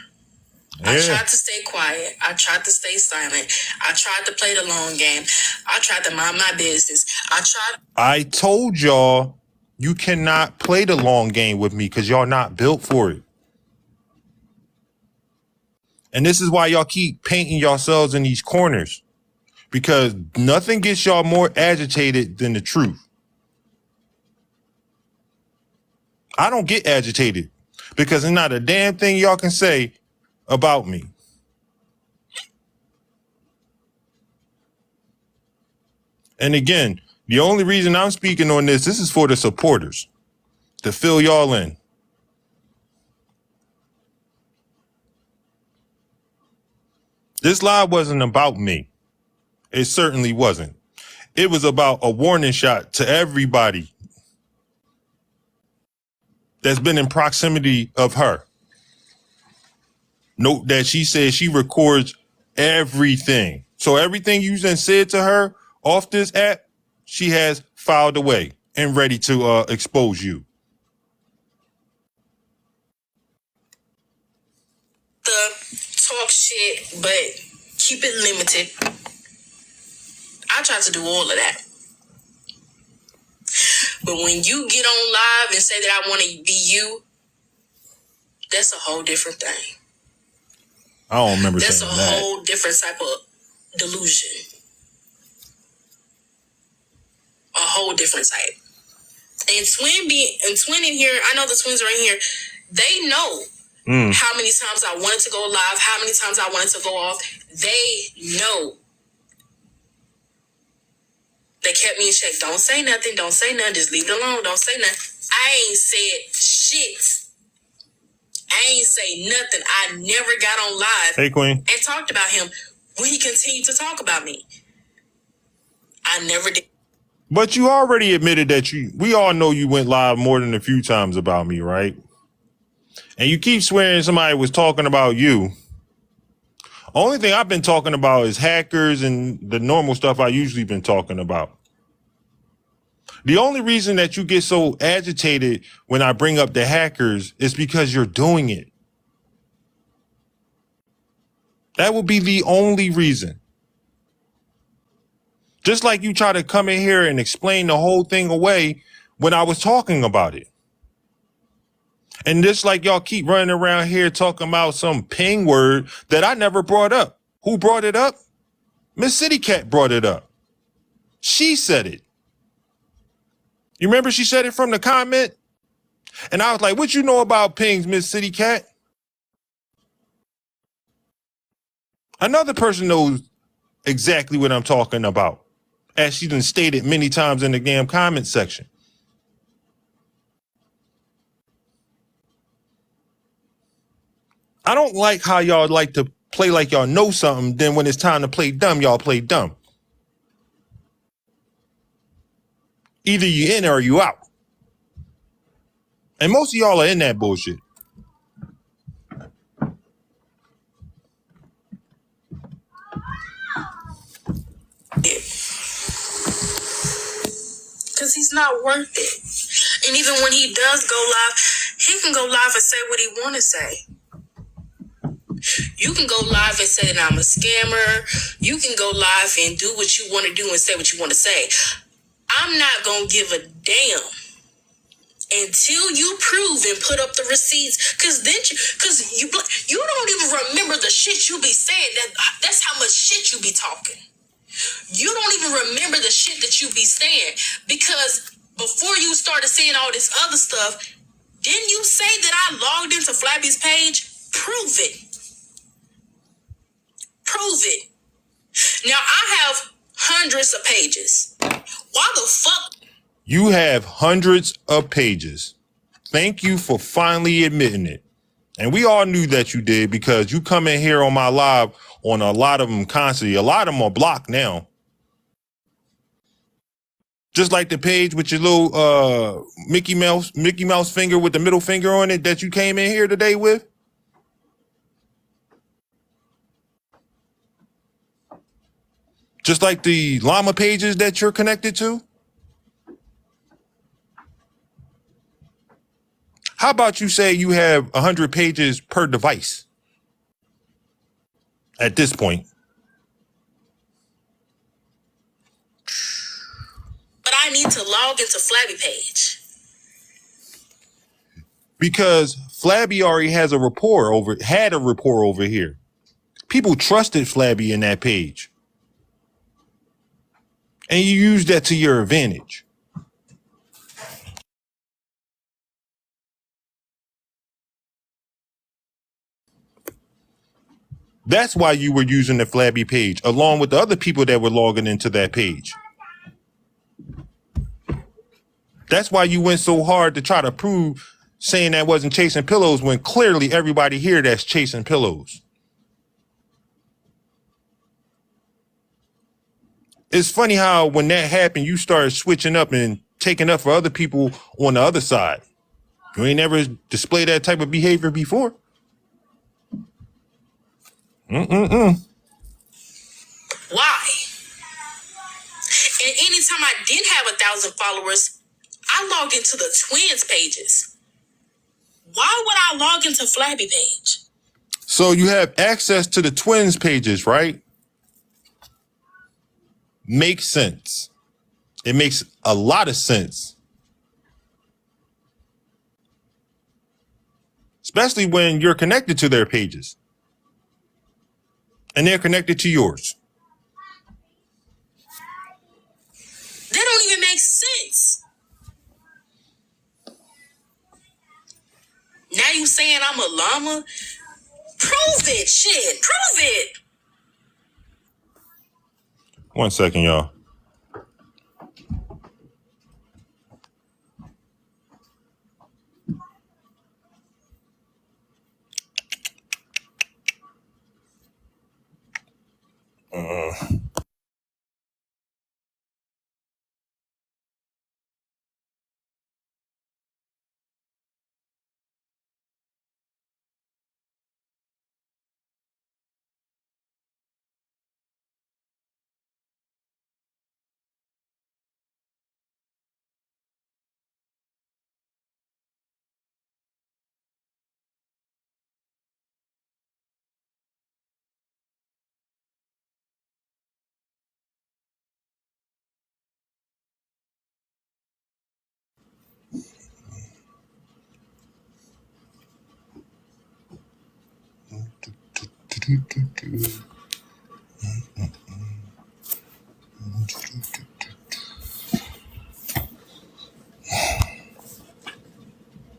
Speaker 2: Yeah. I tried to stay quiet. I tried to stay silent. I tried to play the long game. I tried to mind my business.
Speaker 1: I told y'all you cannot play the long game with me because y'all not built for it. And this is why y'all keep painting yourselves in these corners, because nothing gets y'all more agitated than the truth. I don't get agitated because there's not a damn thing y'all can say about me. And again, the only reason I'm speaking on this is for the supporters, to fill y'all in. This live wasn't about me. It certainly wasn't. It was about a warning shot to everybody that's been in proximity of her. Note that she says she records everything. So everything you then said to her off this app, she has filed away and ready to expose you.
Speaker 2: Talk shit, but keep it limited. I try to do all of that. But when you get on live and say that I want to be you, that's a whole different thing.
Speaker 1: I don't remember
Speaker 2: that's
Speaker 1: saying
Speaker 2: that. That's a whole different type of delusion. A whole different type. And twin in here, I know the twins are in here, they know how many times I wanted to go live, how many times I wanted to go off. They know. They kept me in check. Don't say nothing. Don't say nothing. Just leave it alone. Don't say nothing. I ain't said shit. I ain't say nothing. I never got on live
Speaker 1: Hey, Queen.
Speaker 2: and talked about him when he continued to talk about me. I never did.
Speaker 1: But you already admitted that we all know you went live more than a few times about me, right? And you keep swearing somebody was talking about you. Only thing I've been talking about is hackers and the normal stuff I usually been talking about. The only reason that you get so agitated when I bring up the hackers is because you're doing it. That would be the only reason. Just like you try to come in here and explain the whole thing away when I was talking about it. And just like y'all keep running around here talking about some ping word that I never brought up. Who brought it up? Miss City Cat brought it up. She said it. You remember she said it from the comment? And I was like, what you know about pings, Miss City Cat? Another person knows exactly what I'm talking about, as she done stated many times in the damn comment section. I don't like how y'all like to play like y'all know something, then when it's time to play dumb, y'all play dumb. Either you in or you out. And most of y'all are in that bullshit.
Speaker 2: Because he's not worth it. And even when he does go live, he can go live and say what he want to say. You can go live and say that I'm a scammer. You can go live and do what you want to do and say what you want to say. I'm not going to give a damn until you prove and put up the receipts. Because you don't even remember the shit you be saying. That's how much shit you be talking. You don't even remember the shit that you be saying. Because before you started saying all this other stuff, didn't you say that I logged into Flabby's page? Prove it. Prove it. Now, I have hundreds of pages. Why the fuck?
Speaker 1: You have hundreds of pages. Thank you for finally admitting it. And we all knew that you did because you come in here on my live on a lot of them constantly. A lot of them are blocked now. Just like the page with your little Mickey Mouse finger with the middle finger on it that you came in here today with. Just like the llama pages that you're connected to. How about you say you have 100 pages per device at this point?
Speaker 2: But I need to log into Flabby page.
Speaker 1: Because Flabby already had a rapport over here. People trusted Flabby in that page. And you use that to your advantage. That's why you were using the Flabby page, along with the other people that were logging into that page. That's why you went so hard to try to prove saying that wasn't chasing pillows when clearly everybody here that's chasing pillows. It's funny how when that happened, you started switching up and taking up for other people on the other side. You ain't never displayed that type of behavior before.
Speaker 2: Why? And anytime I did have 1,000 followers, I logged into the twins pages. Why would I log into Flabby page?
Speaker 1: So you have access to the twins pages, right? Makes sense. It makes a lot of sense. Especially when you're connected to their pages. And they're connected to yours.
Speaker 2: That don't even make sense. Now you saying I'm a llama? Prove it, shit. Prove it.
Speaker 1: 1 second, y'all.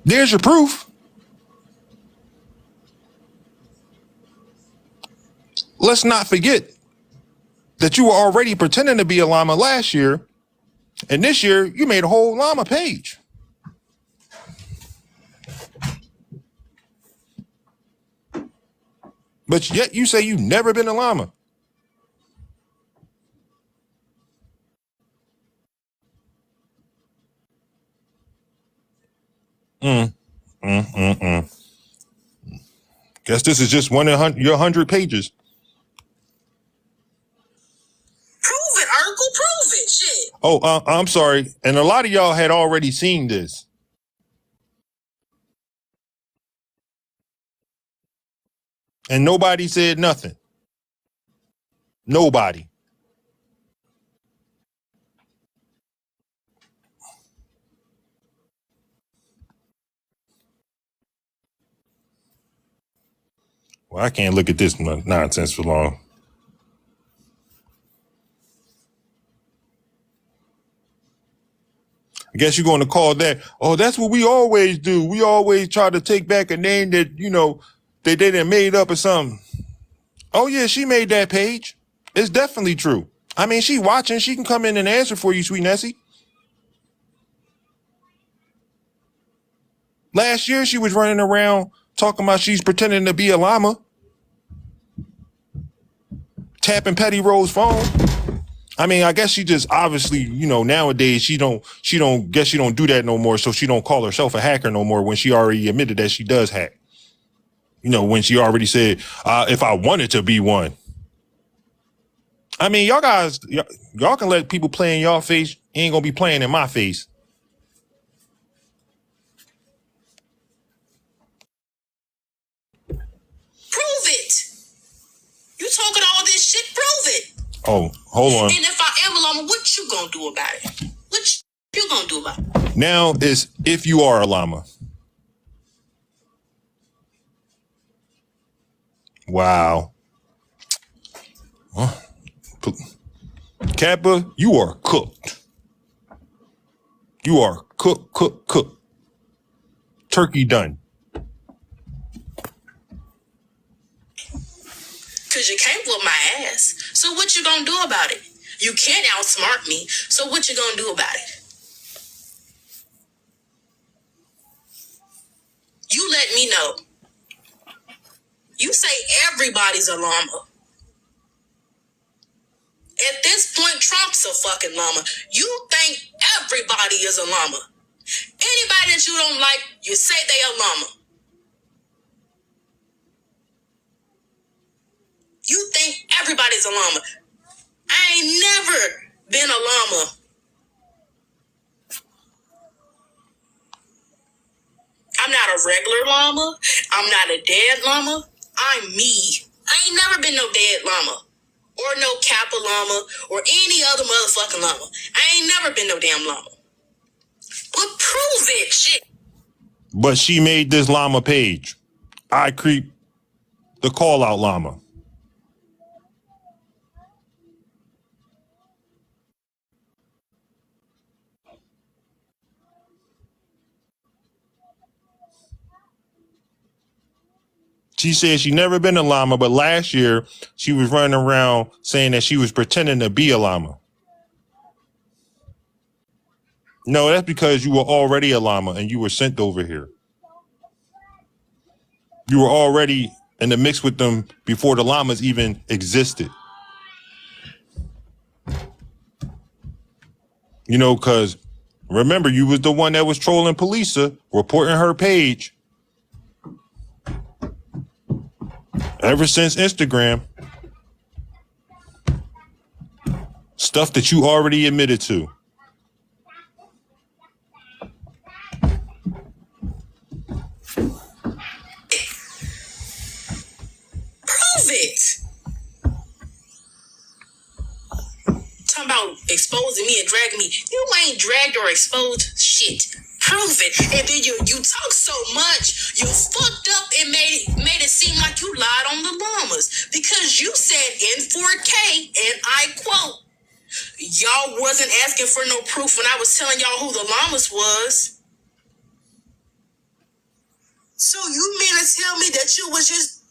Speaker 1: There's your proof. Let's not forget that you were already pretending to be a llama last year, and this year you made a whole llama page. But yet you say you've never been a llama. Guess this is just one of your 100 pages.
Speaker 2: Prove it, Urkel. Prove it. Shit.
Speaker 1: Oh, I'm sorry. And a lot of y'all had already seen this. And nobody said nothing. Nobody. Well, I can't look at this nonsense for long. I guess you're going to call that, oh, that's what we always do. We always try to take back a name that, they didn't made up or something. Oh, yeah, she made that page. It's definitely true. I mean, she watching. She can come in and answer for you, sweet Nessie. Last year, she was running around talking about she's pretending to be a llama, tapping Petty Rose's phone. I mean, I guess she just obviously, nowadays she don't do that no more. So she don't call herself a hacker no more when she already admitted that she does hack. When she already said, if I wanted to be one. I mean, y'all guys, y'all can let people play in y'all face. Ain't gonna be playing in my face.
Speaker 2: Prove it. You talking all this shit, prove it.
Speaker 1: Oh, hold on.
Speaker 2: And if I am a llama, what you gonna do about it? What you gonna do about it?
Speaker 1: Now is if you are a llama. Wow. Kappa, you are cooked. You are cooked. Turkey done.
Speaker 2: Cause you can't whoop my ass. So what you gonna do about it? You can't outsmart me. So what you gonna do about it? You let me know. You say everybody's a llama. At this point, Trump's a fucking llama. You think everybody is a llama. Anybody that you don't like, you say they a llama. You think everybody's a llama. I ain't never been a llama. I'm not a regular llama. I'm not a dead llama. I'm me. I ain't never been no dead llama. Or no Kappa llama. Or any other motherfucking llama. I ain't never been no damn llama. But prove it, shit.
Speaker 1: But she made this llama page. I creep the call out llama. She said she never been a llama, but last year she was running around saying that she was pretending to be a llama. No, that's because you were already a llama and you were sent over here. You were already in the mix with them before the llamas even existed. Because remember, you was the one that was trolling Polisa, reporting her page. Ever since Instagram. Stuff that you already admitted to.
Speaker 2: Prove it. Talking about exposing me and dragging me. You ain't dragged or exposed shit. prove it. And then you talk so much, you fucked up and made it seem like you lied on the llamas. Because you said in 4K, and I quote, y'all wasn't asking for no proof when I was telling y'all who the llamas was. So you mean to tell me that you was just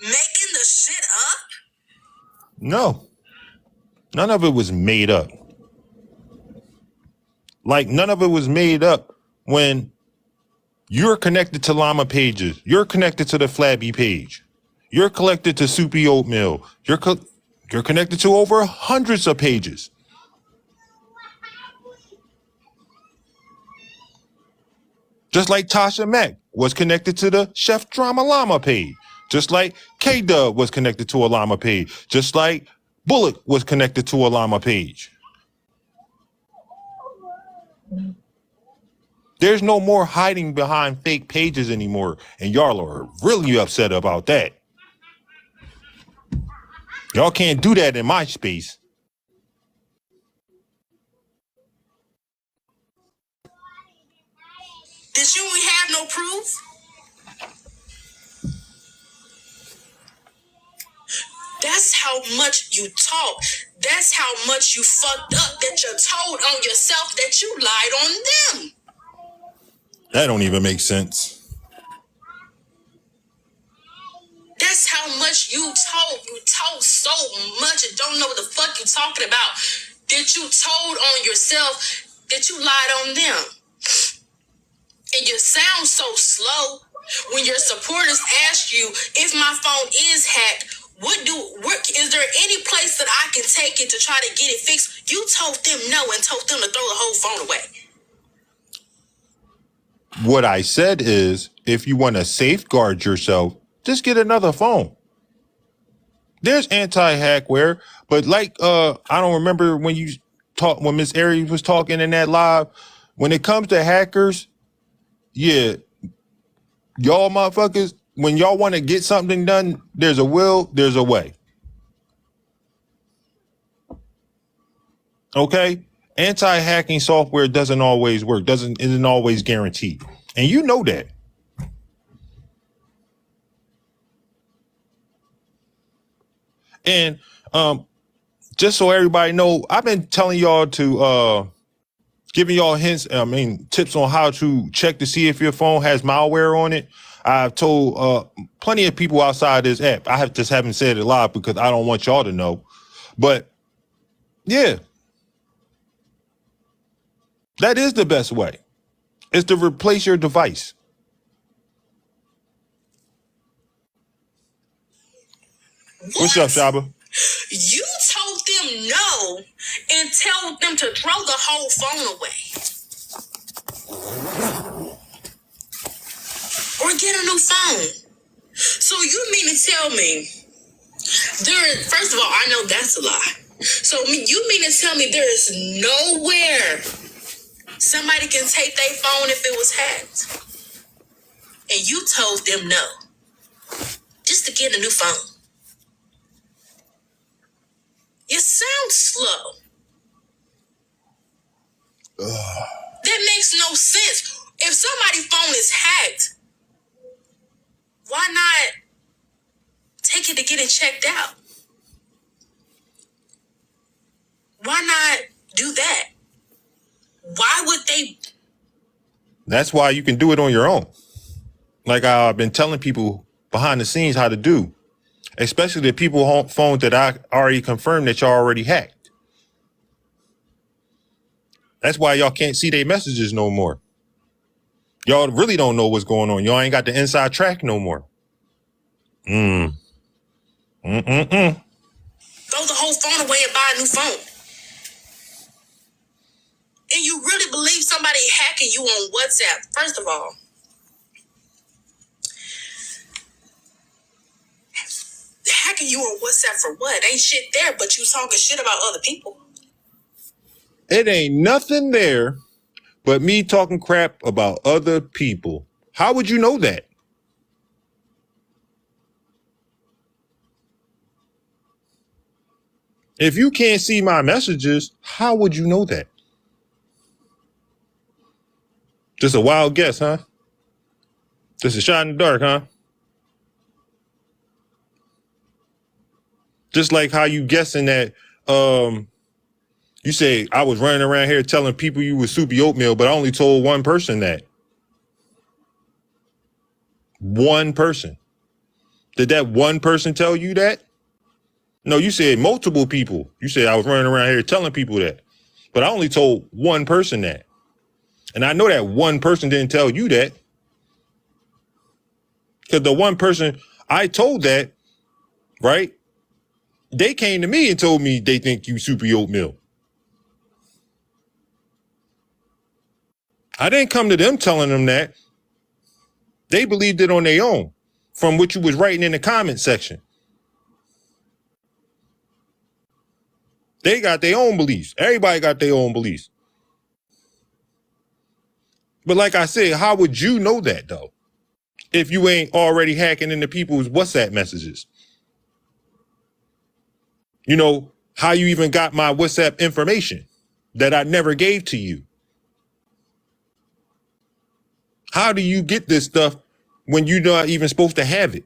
Speaker 2: making the shit up?
Speaker 1: No. None of it was made up. Like, none of it was made up when you're connected to llama pages. You're connected to the Flabby page. You're connected to Soupy Oatmeal. You're connected to over hundreds of pages. Just like Tasha Mack was connected to the Chef Drama Llama page. Just like K-Dub was connected to a llama page. Just like Bullock was connected to a llama page. There's no more hiding behind fake pages anymore. And y'all are really upset about that. Y'all can't do that in my space.
Speaker 2: Did you have no proof? That's how much you talk. That's how much you fucked up that you told on yourself that you lied on them.
Speaker 1: That don't even make sense.
Speaker 2: That's how much you told. You told so much and don't know what the fuck you talking about. That you told on yourself that you lied on them. And you sound so slow when your supporters ask you if my phone is hacked. Is there any place that I can take it to try to get it fixed? You told them no and told them to throw the whole phone away.
Speaker 1: What I said is, if you want to safeguard yourself, just get another phone. There's anti-hackware, but like I don't remember when Miss Aries was talking in that live. When it comes to hackers, yeah, y'all motherfuckers, when y'all want to get something done, there's a will, there's a way. Okay? Anti-hacking software doesn't always work, isn't always guaranteed. And you know that. And just so everybody know, I've been telling y'all to giving y'all tips on how to check to see if your phone has malware on it. I've told plenty of people outside this app. I just haven't said it live because I don't want y'all to know. But yeah, that is the best way. It's to replace your device. What's up, Shaba?
Speaker 2: You told them no and told them to throw the whole phone away. Or get a new phone. So you mean to tell me first of all, I know that's a lie. So you mean to tell me there is nowhere somebody can take their phone if it was hacked? And you told them no. Just to get a new phone. You sound slow. That makes no sense. If somebody's phone is hacked, why not take it to get it checked out? Why not do that? Why would they?
Speaker 1: That's why you can do it on your own. Like I've been telling people behind the scenes how to do. Especially the people phones that I already confirmed that y'all already hacked. That's why y'all can't see their messages no more. Y'all really don't know what's going on. Y'all ain't got the inside track no more.
Speaker 2: Throw the whole phone away and buy a new phone. And you really believe somebody hacking you on WhatsApp? First of all, hacking you on WhatsApp for what? Ain't shit there, but you talking shit about other people.
Speaker 1: It ain't nothing there but me talking crap about other people. How would you know that? If you can't see my messages, how would you know that? Just a wild guess, huh? Just a shot in the dark, huh? Just like how you guessing that you say I was running around here telling people you was soupy oatmeal, but I only told one person that. One person. Did that one person tell you that? No, you said multiple people. You said I was running around here telling people that. But I only told one person that. And I know that one person didn't tell you that. Because the one person I told that, right? They came to me and told me they think you soupy oatmeal. I didn't come to them telling them that. They believed it on their own from what you was writing in the comment section. They got their own beliefs. Everybody got their own beliefs. But like I said, how would you know that though? If you ain't already hacking into people's WhatsApp messages. You know, how you even got my WhatsApp information that I never gave to you. How do you get this stuff when you're not even supposed to have it?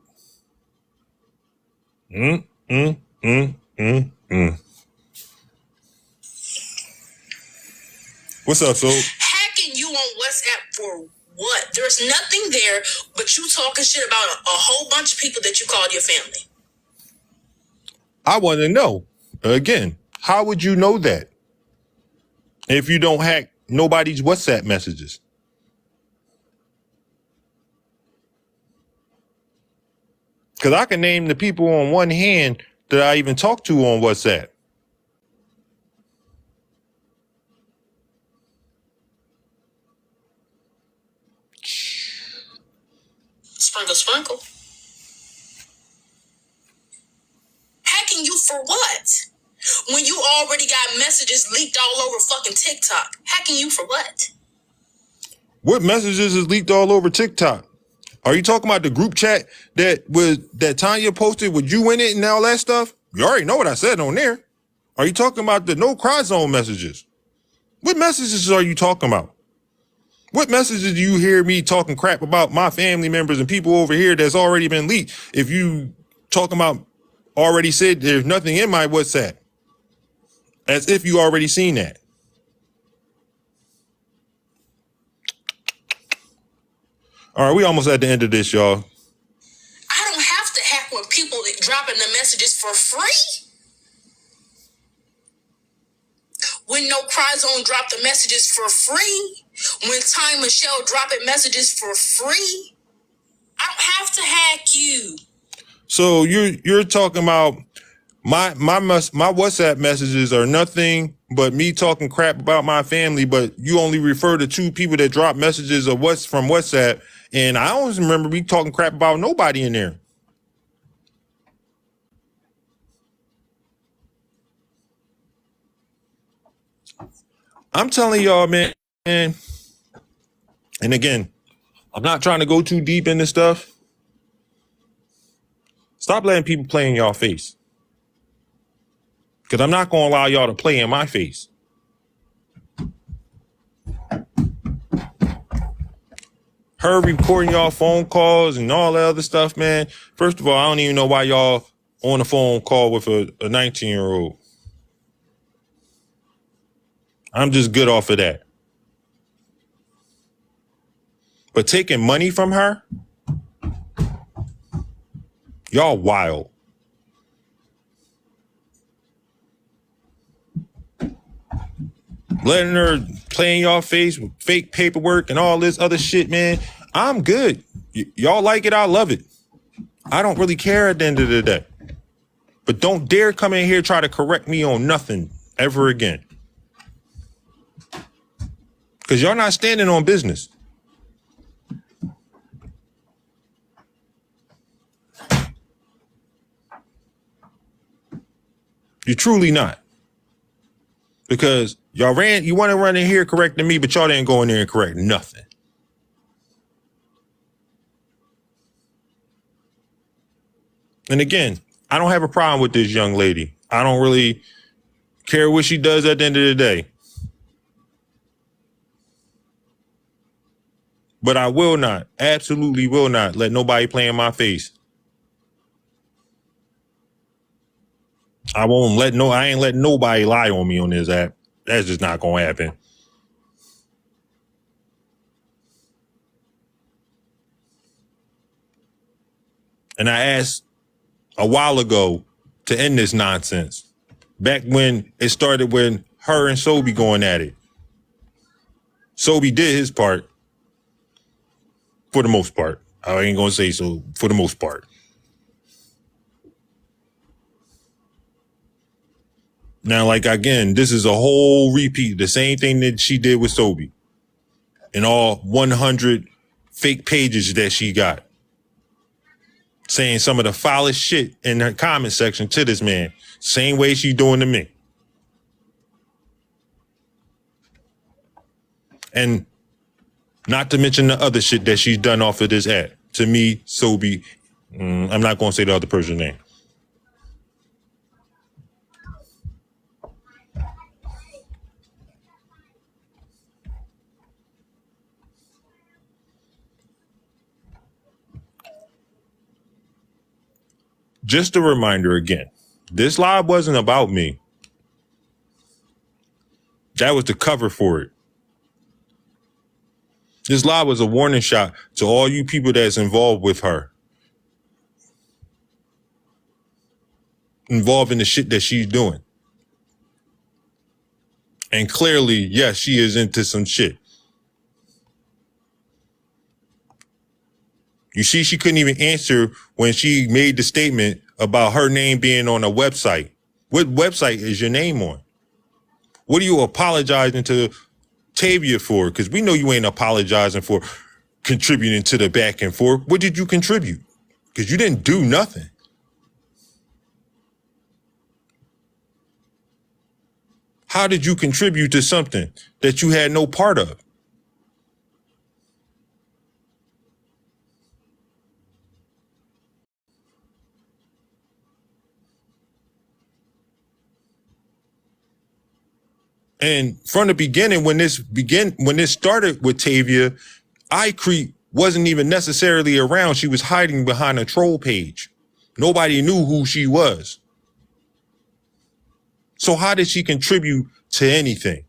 Speaker 1: What's up, so?
Speaker 2: Hacking you on WhatsApp for what? There's nothing there but you talking shit about a whole bunch of people that you called your family.
Speaker 1: I want to know, again, how would you know that if you don't hack nobody's WhatsApp messages? Because I can name the people on one hand that I even talk to on WhatsApp.
Speaker 2: Sprinkle, sprinkle. Hacking you for what? When you already got messages leaked all over fucking TikTok. Hacking you for what?
Speaker 1: What messages is leaked all over TikTok? Are you talking about the group chat that Tanya posted with you in it and all that stuff? You already know what I said on there. Are you talking about the no cry zone messages? What messages are you talking about? What messages do you hear me talking crap about my family members and people over here that's already been leaked? If you talking about already said there's nothing in my WhatsApp, as if you already seen that. All right, we almost at the end of this, y'all.
Speaker 2: I don't have to hack when people dropping the messages for free. When No Cry Zone dropped the messages for free. When Ty Michelle dropping messages for free. I don't have to hack you.
Speaker 1: So you're talking about my WhatsApp messages are nothing but me talking crap about my family, but you only refer to two people that drop messages of what's from WhatsApp, and I don't remember me talking crap about nobody in there. I'm telling y'all, man, and again, I'm not trying to go too deep into stuff. Stop letting people play in y'all face. Because I'm not going to allow y'all to play in my face. Her recording y'all phone calls and all that other stuff, man. First of all, I don't even know why y'all on the phone call with a 19-year-old. I'm just good off of that. But taking money from her? Y'all wild. Letting her play in y'all face with fake paperwork and all this other shit, man. I'm good. Y'all like it, I love it. I don't really care at the end of the day. But don't dare come in here try to correct me on nothing ever again. Because y'all not standing on business. You're truly not. Because you want to run in here correcting me, but y'all didn't go in there and correct nothing. And again, I don't have a problem with this young lady. I don't really care what she does at the end of the day. But I will not, absolutely will not let nobody play in my face. I ain't letting nobody lie on me on this app. That's just not gonna happen. And I asked a while ago to end this nonsense. Back when it started, when her and Sobe going at it. Sobe did his part. For the most part. I ain't gonna say so, for the most part. Now, like, again, this is a whole repeat. The same thing that she did with Sobe. And all 100 fake pages that she got. Saying some of the foulest shit in her comment section to this man. Same way she's doing to me. And not to mention the other shit that she's done off of this app. To me, Sobe, I'm not going to say the other person's name. Just a reminder again, this live wasn't about me. That was the cover for it. This live was a warning shot to all you people that's involved with her. Involved in the shit that she's doing. And clearly, yes, she is into some shit. You see, she couldn't even answer when she made the statement about her name being on a website. What website is your name on? What are you apologizing to Tavia for? Because we know you ain't apologizing for contributing to the back and forth. What did you contribute? Because you didn't do nothing. How did you contribute to something that you had no part of? And from the beginning, when this started with Tavia, iCreep wasn't even necessarily around. She was hiding behind a troll page. Nobody knew who she was. So how did she contribute to anything?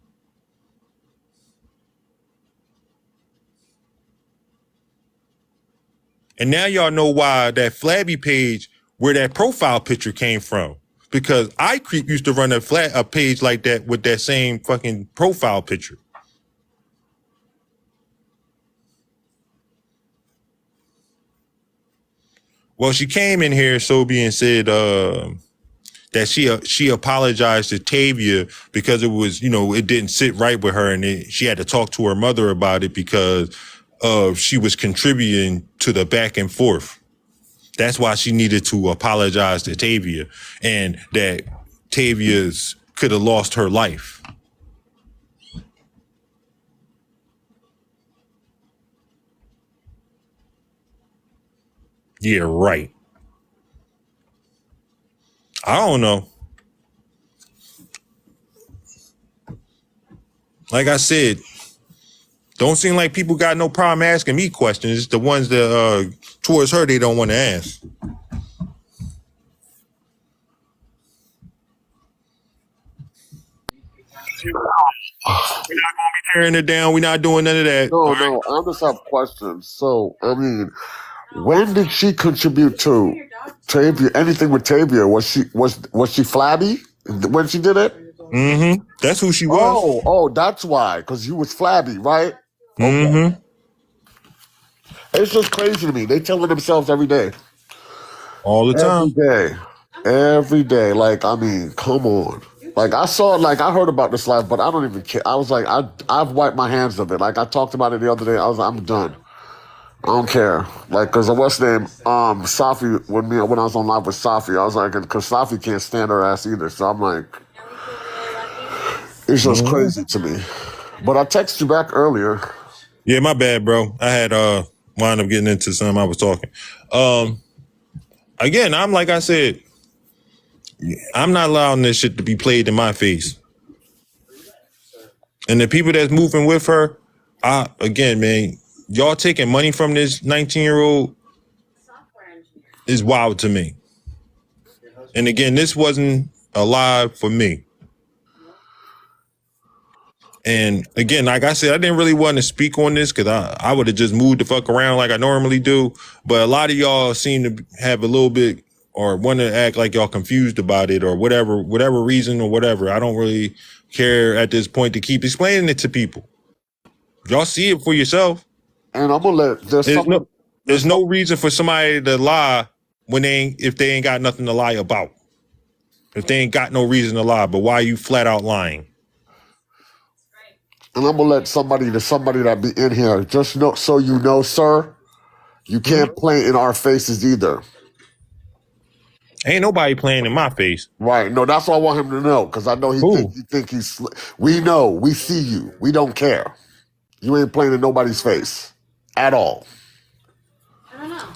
Speaker 1: And now y'all know why that Flabby page, where that profile picture came from. Because iCreep used to run a page like that with that same fucking profile picture. Well, she came in here, Sobe, and said that she apologized to Tavia because it was, it didn't sit right with her, and she had to talk to her mother about it because she was contributing to the back and forth. That's why she needed to apologize to Tavia, and that Tavia's could have lost her life. Yeah, right. I don't know. Like I said, don't seem like people got no problem asking me questions. It's the ones that towards her they don't want to ask. We're not gonna be tearing it down. We're not doing none of that.
Speaker 3: No, I just have questions. So, I mean, when did she contribute to Tavia? Anything with Tavia? Was she flabby when she did it?
Speaker 1: Mm-hmm. That's who she was.
Speaker 3: Oh, that's why. Because you was flabby, right?
Speaker 1: Okay. Mm-hmm.
Speaker 3: It's just crazy to me. They telling themselves every day.
Speaker 1: All the time.
Speaker 3: Every day. Like, I mean, come on. Like, I heard about this life, but I don't even care. I was like, I've wiped my hands of it. Like, I talked about it the other day. I was like, I'm done. I don't care. Like, because what's name? Safi, when I was on live with Safi, I was like, because Safi can't stand her ass either. So I'm like, it's just crazy to me. But I texted you back earlier.
Speaker 1: Yeah, my bad, bro. I had wound up getting into something I was talking. Again, I'm like I said, I'm not allowing this shit to be played in my face. And the people that's moving with her, again, man, y'all taking money from this 19-year-old is wild to me. And again, this wasn't a lie for me. And again, like I said, I didn't really want to speak on this because I would have just moved the fuck around like I normally do. But a lot of y'all seem to have a little bit or want to act like y'all confused about it or whatever reason or whatever. I don't really care at this point to keep explaining it to people. Y'all see it for yourself.
Speaker 3: And I'm gonna let
Speaker 1: There's no reason for somebody to lie if they ain't got nothing to lie about. If they ain't got no reason to lie, but why you flat out lying?
Speaker 3: And I'm gonna let somebody that be in here just know, so you know, sir, you can't play in our faces either.
Speaker 1: Ain't nobody playing in my face.
Speaker 3: Right? No, that's what I want him to know because I know he think he's. We know, we see you, we don't care. You ain't playing in nobody's face at all.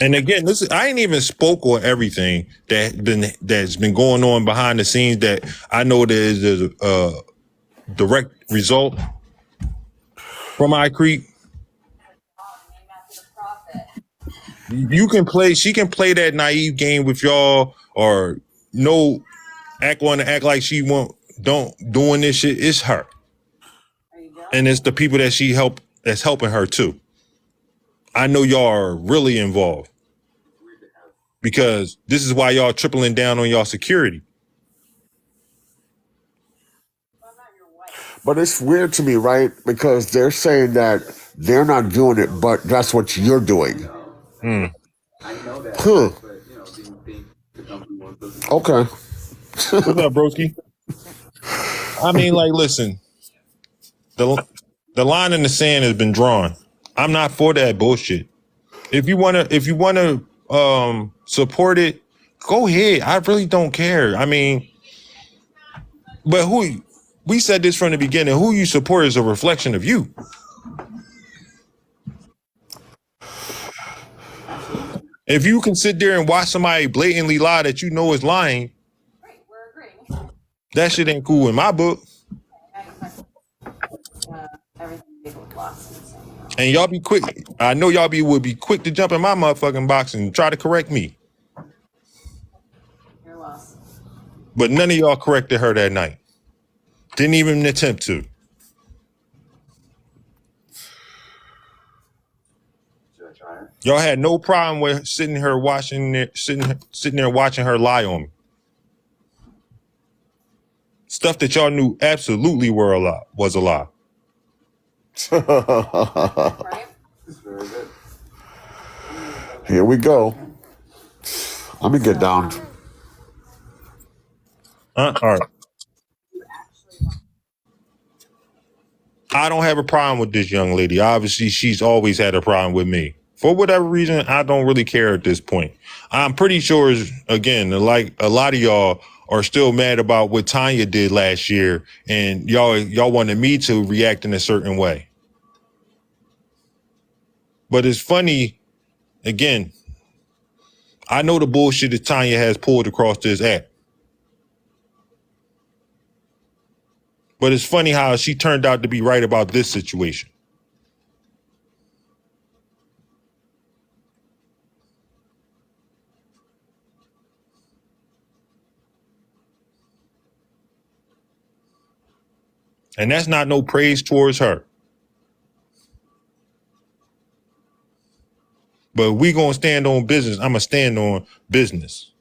Speaker 1: And again, I ain't even spoke on everything that's been going on behind the scenes that I know there is a direct result from iCreep. She can play that naive game with y'all or act like she doing this shit. It's her. And it's the people that that's helping her too. I know y'all are really involved because this is why y'all tripling down on y'all security.
Speaker 3: But it's weird to me, right? Because they're saying that they're not doing it, but that's what you're doing. Huh. Okay.
Speaker 1: What's up, broski? I mean, like, listen, the line in the sand has been drawn. I'm not for that bullshit. If you wanna support it, go ahead. I really don't care. I mean, but we said this from the beginning. Who you support is a reflection of you. If you can sit there and watch somebody blatantly lie that you know is lying, that shit ain't cool in my book. And y'all be quick. I know y'all would be quick to jump in my motherfucking box and try to correct me. But none of y'all corrected her that night. Didn't even attempt to. Y'all had no problem with sitting there watching her lie on me. Stuff that y'all knew absolutely was a lie.
Speaker 3: Here we go. Let me get down.
Speaker 1: All right. I don't have a problem with this young lady. Obviously, she's always had a problem with me. For whatever reason, I don't really care at this point. I'm pretty sure, again, like a lot of y'all are still mad about what Tanya did last year, and y'all wanted me to react in a certain way. But it's funny, again, I know the bullshit that Tanya has pulled across this app. But it's funny how she turned out to be right about this situation. And that's not no praise towards her. But we gonna stand on business. I'm gonna stand on business.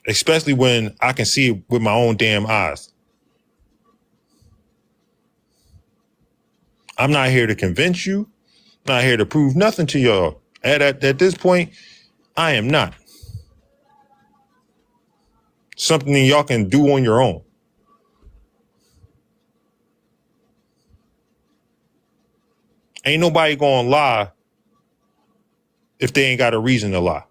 Speaker 1: Especially when I can see it with my own damn eyes. I'm not here to convince you. I'm not here to prove nothing to y'all. At this point, I am not. Something y'all can do on your own. Ain't nobody gonna lie if they ain't got a reason to lie.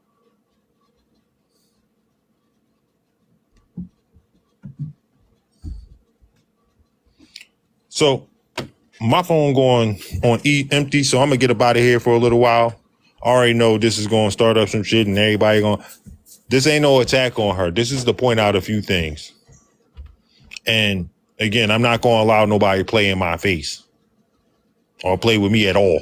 Speaker 1: So my phone going on empty, so I'm gonna get up out of here for a little while. I already know this is gonna start up some shit and everybody this ain't no attack on her. This is to point out a few things. And again, I'm not gonna allow nobody to play in my face. or play with me at all.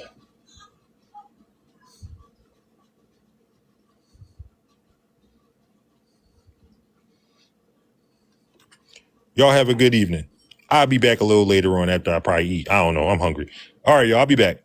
Speaker 1: Y'all have a good evening. I'll be back a little later on after I probably eat. I don't know. I'm hungry. All right, y'all. I'll be back.